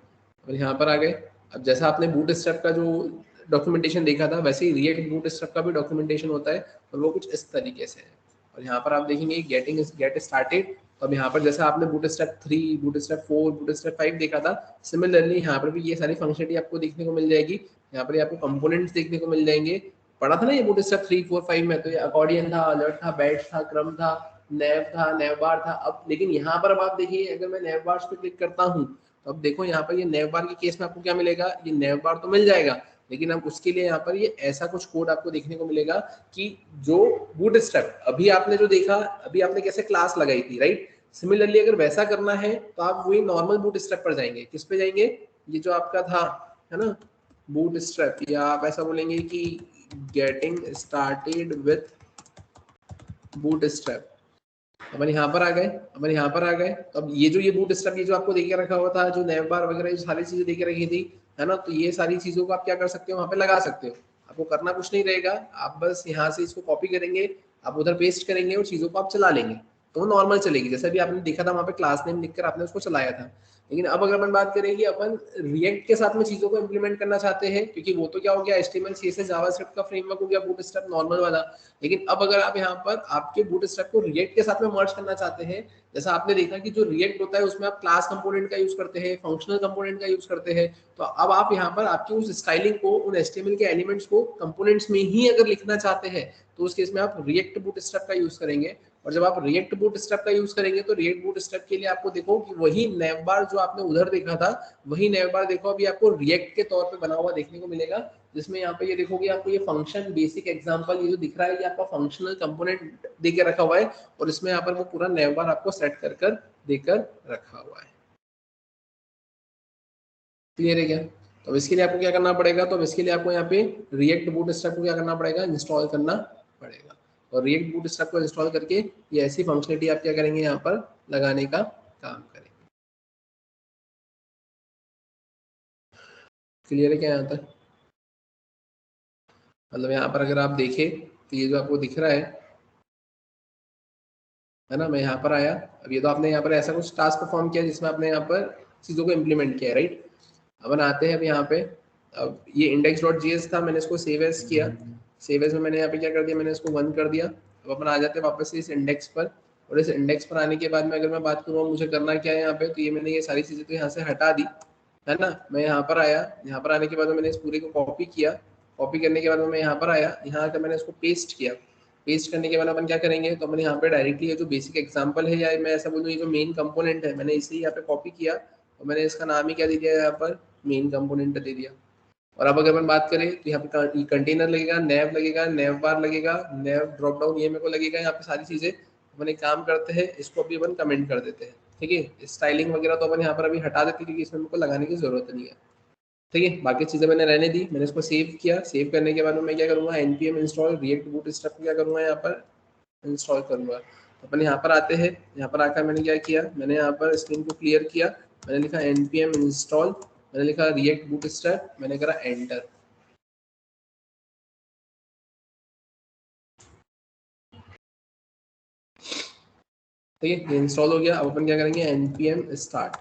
Speaker 1: और यहाँ पर आ गए। अब जैसा आपने बूटस्ट्रैप का जो डॉक्यूमेंटेशन देखा था वैसे ही रिएक्ट बूटस्ट्रैप का भी डॉक्यूमेंटेशन होता है और वो कुछ इस तरीके से है। और यहाँ पर आप देखेंगे गेट स्टार्टेड। तो अब यहाँ पर जैसा आपने बूटस्ट्रैप 3, बूटस्ट्रैप 4, बूटस्ट्रैप 5 देखा था, सिमिलरली यहाँ पर भी ये सारी फंक्शनलिटी आपको देखने को मिल जाएगी। यहाँ पर आपको कंपोनेंट्स देखने को मिल जाएंगे। पढ़ा था ना ये बूटस्ट्रैप 3, 4, 5 में, तो ये अकॉर्डियन था, अलर्ट था, बैच था, क्रम था, नैव था, नैव बार था। अब लेकिन यहाँ पर अब आप देखिए अगर मैं नैव बार्स पे क्लिक करता हूँ तो अब देखो यहाँ पर ये नैव बार के केस में आपको क्या मिलेगा, ये नैव बार तो मिल जाएगा लेकिन अब उसके लिए यहाँ पर ये ऐसा कुछ कोड आपको देखने को मिलेगा कि जो बूटस्ट्रैप अभी आपने जो देखा, अभी आपने कैसे क्लास लगाई थी, राइट। सिमिलरली अगर वैसा करना है तो आप वही नॉर्मल बूटस्ट्रैप पर जाएंगे। किस पे जाएंगे, ये जो आपका था, है ना, बूटस्ट्रैप, या आप ऐसा बोलेंगे कि गेटिंग स्टार्टेड विथ बूटस्ट्रैप। अपन यहाँ पर आ गए, अपन यहाँ पर आ गए। तो अब ये जो ये बूटस्ट्रैप ये जो आपको देके रखा हुआ था, जो नैव बार वगैरह, ये सारी चीजें देके रखी थी, है ना, तो ये सारी चीजों को आप क्या कर सकते हो, वहां पे लगा सकते हो। आपको करना कुछ नहीं रहेगा, आप बस यहाँ से इसको कॉपी करेंगे, आप उधर पेस्ट करेंगे और चीजों को आप चला लेंगे तो वो नॉर्मल चलेगी। जैसा भी आपने देखा था वहां पे क्लास नेम लिखकर आपने उसको चलाया था। लेकिन अब अगर अपन बात करें कि अपन रिएक्ट के साथ में चीजों को इंप्लीमेंट करना चाहते हैं, क्योंकि वो तो क्या हो गया एचटीएमएल सीएसएस जावास्क्रिप्ट का फ्रेमवर्क हो गया बूटस्ट्रैप नॉर्मल वाला। लेकिन अब अगर आप यहाँ पर आपके बूटस्ट्रैप को रिएक्ट के साथ में मर्ज करना चाहते हैं, जैसा आपने देखा कि जो रिएक्ट होता है उसमें आप क्लास कंपोनेंट का यूज करते हैं, फंक्शनल कंपोनेंट का यूज करते हैं, तो अब आप यहाँ पर आपकी उस स्टाइलिंग को, उन एचटीएमएल के एलिमेंट्स को कंपोनेंट्स में ही अगर लिखना चाहते हैं तो उस केस में आप रिएक्ट बूटस्ट्रैप का यूज करेंगे। और जब आप रिएक्ट बूटस्ट्रैप का यूज करेंगे तो रिएक्ट बूटस्ट्रैप के लिए आपको देखो कि वही नैवबार जो आपने उधर देखा था, वही नैवबार देखो अभी आपको रिएक्ट के तौर पे बना हुआ देखने को मिलेगा, जिसमें यहाँ पे ये देखोगे आपको ये फंक्शन बेसिक एग्जांपल ये जो दिख रहा है ये आपका फंक्शनल कंपोनेंट देके रखा हुआ है और इसमें यहाँ पर वो पूरा नैवबार आपको सेट कर कर देकर रखा हुआ है। क्लियर है क्या? तो इसके लिए आपको क्या करना पड़ेगा, तो इसके लिए आपको यहाँ पे रिएक्ट बूटस्ट्रैप को क्या करना पड़ेगा, इंस्टॉल करना पड़ेगा। और रिएक्ट बूटस्ट्रैप को इंस्टॉल करके ये ऐसी फंक्शनलिटी आप क्या करेंगे, यहाँ पर लगाने का काम करेंगे। क्लियर है क्या यहाँ तक? मतलब यहाँ पर अगर आप देखें तो ये जो आपको दिख रहा है ना, मैं यहाँ पर आया। अब ये तो आपने यहाँ पर ऐसा कुछ टास्क परफॉर्म किया जिसमें आपने यहाँ पर चीज़ों को इम्प्लीमेंट किया है, राइट। अपन आते हैं अब यहाँ पे, अब ये index.js था, मैंने इसको सेव एज किया। सेव एज में मैंने यहाँ पे क्या कर दिया, मैंने इसको 1 कर दिया। अब अपन आ जाते हैं वापस से इस इंडेक्स पर, और इस इंडेक्स पर आने के बाद में अगर मैं बात करूँ मुझे करना क्या है यहाँ पे, तो ये मैंने ये सारी चीज़ें तो यहाँ से हटा दी, है ना। मैं यहाँ पर आया, यहाँ पर आने के बाद मैंने इस पूरे को कॉपी किया। कॉपी करने के बाद मैं यहाँ पर आया, यहाँ आकर मैंने इसको पेस्ट किया। पेस्ट करने के बाद अपन क्या करेंगे, तो मैंने यहाँ पे डायरेक्टली ये जो बेसिक एग्जांपल है, या मैं ऐसा बोलूँ ये जो मेन कंपोनेंट है, मैंने इसे यहाँ पे कॉपी किया और मैंने इसका नाम ही क्या दे दिया, यहाँ पर मेन कंपोनेंट दे दिया। और अब अगर अपन बात करें तो यहाँ पे कंटेनर लगेगा, नैव लगेगा, नैव बार लगेगा, नैव ड्रॉप डाउन ये मेरे को लगेगा, यहाँ पे सारी चीजें। अपन एक काम करते हैं, इसको अभी अपन कमेंट कर देते हैं, ठीक है। स्टाइलिंग वगैरह तो अपन यहाँ पर अभी हटा देते हैं क्योंकि इसमें मेरे को लगाने की जरूरत नहीं है, ठीक है। बाकी चीजें मैंने रहने दी, मैंने इसको सेव किया। सेव करने के बाद में मैं क्या करूंगा, npm इंस्टॉल रिएक्ट बूटस्ट्रैप क्या करूंगा, यहाँ पर इंस्टॉल करूंगा। तो अपन यहाँ पर आते हैं, यहाँ पर आकर मैंने क्या किया, मैंने यहाँ पर स्क्रीन को क्लियर किया, मैंने लिखा npm इंस्टॉल, मैंने लिखा रिएक्ट बूटस्ट्रैप, मैंने करा एंटर। ठीक है, ये इंस्टॉल हो गया। अब अपन क्या करेंगे, npm स्टार्ट।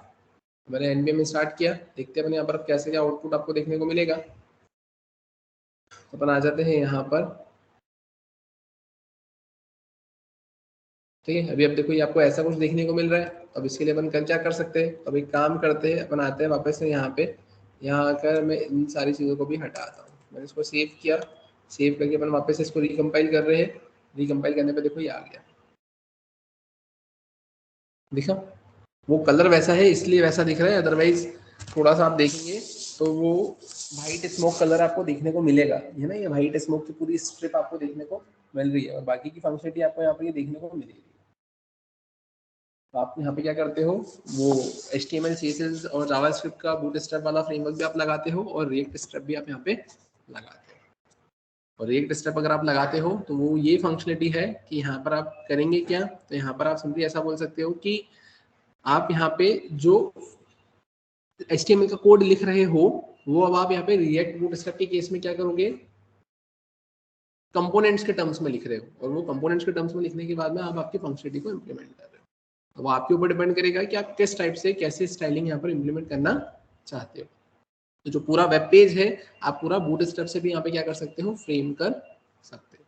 Speaker 1: मैंने npm स्टार्ट किया, देखते हैं अपन यहाँ पर कैसे क्या आउटपुट आपको देखने को मिलेगा। तो अपन आ जाते हैं यहाँ पर, ठीक है, अभी अब देखो ये आपको ऐसा कुछ देखने को मिल रहा है। अब इसके लिए अपन क्या कर सकते हैं, अब एक काम करते हैं, अपन आते हैं वापस से यहाँ पे, यहाँ आकर मैं इन सारी चीज़ों को भी हटाता हूँ। मैंने इसको सेव किया, सेव करके अपन वापस इसको रिकम्पाइल कर रहे हैं। रिकम्पाइल करने पे देखो ये आ गया, देखा वो कलर वैसा है इसलिए वैसा दिख रहा है, अदरवाइज थोड़ा सा आप देखेंगे तो वो वाइट स्मोक कलर आपको देखने को मिलेगा, है ना, ये वाइट स्मोक की पूरी स्ट्रिप आपको देखने को मिल रही है और बाकी की फंक्शनलिटी आपको यहाँ पर ये देखने को मिलेगी। तो आप यहाँ पे क्या करते हो, वो HTML CSS और जावास्क्रिप्ट का बूटस्ट्रैप वाला फ्रेमवर्क भी आप लगाते हो और रिएक्ट स्ट्रैप भी आप यहाँ पे लगाते हो। और रिएक्ट स्ट्रैप अगर आप लगाते हो तो वो ये फंक्शनलिटी है कि यहाँ पर आप करेंगे क्या, तो यहाँ पर आप सिंपली ऐसा बोल सकते हो कि आप यहाँ पे जो HTML का कोड लिख रहे हो वो अब आप यहाँ पे रिएक्ट बूटस्ट्रैप के केस में क्या करोगे, कंपोनेंट्स के टर्म्स में लिख रहे हो, और वो कंपोनेंट्स के टर्म्स में लिखने के बाद में आप आपकी फंक्शनलिटी को इम्प्लीमेंट कर रहे हो। तो वो आपके ऊपर डिपेंड करेगा कि आप किस टाइप से कैसे स्टाइलिंग यहाँ पर इम्प्लीमेंट करना चाहते हो। तो जो पूरा वेब पेज है आप पूरा बूटस्ट्रैप से भी यहाँ पे क्या कर सकते हो, फ्रेम कर सकते हो।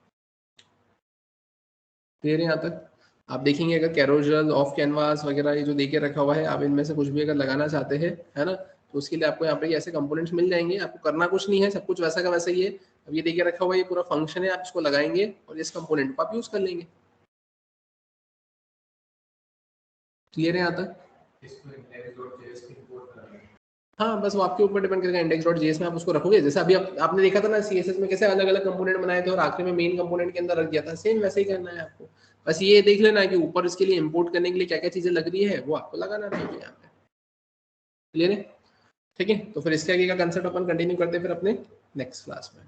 Speaker 1: क्लियर है यहाँ तक? आप देखेंगे अगर कैरोजल, ऑफ कैनवास वगैरह ये जो देके रखा हुआ है, आप इनमें से कुछ भी अगर लगाना चाहते हैं, है ना, तो उसके लिए आपको यहाँ पे ऐसे कंपोनेंट्स मिल जाएंगे। आपको करना कुछ नहीं है, सब कुछ वैसा का वैसा ही है। अब ये देके रखा हुआ है, ये पूरा फंक्शन है, आप इसको लगाएंगे और इस कंपोनेंट को आप यूज कर लेंगे। क्लियर है यहाँ तक? हाँ, बस वो आपके ऊपर डिपेंड करेगा index.js में आप उसको रखोगे। जैसे अभी आपने देखा था ना CSS में कैसे अलग अलग कंपोनेंट बनाए थे और आखिर में मेन कंपोनेंट के अंदर रख दिया था, सेम वैसे ही करना है आपको। बस ये देख लेना है कि ऊपर इसके लिए इंपोर्ट करने के लिए क्या क्या चीजें लग रही है वो आपको लगाना रहेगी यहाँ पे। क्लियर है? ठीक है, तो फिर इसके आगे का कंसेप्ट अपन कंटिन्यू करते हैं फिर अपने नेक्स्ट क्लास में।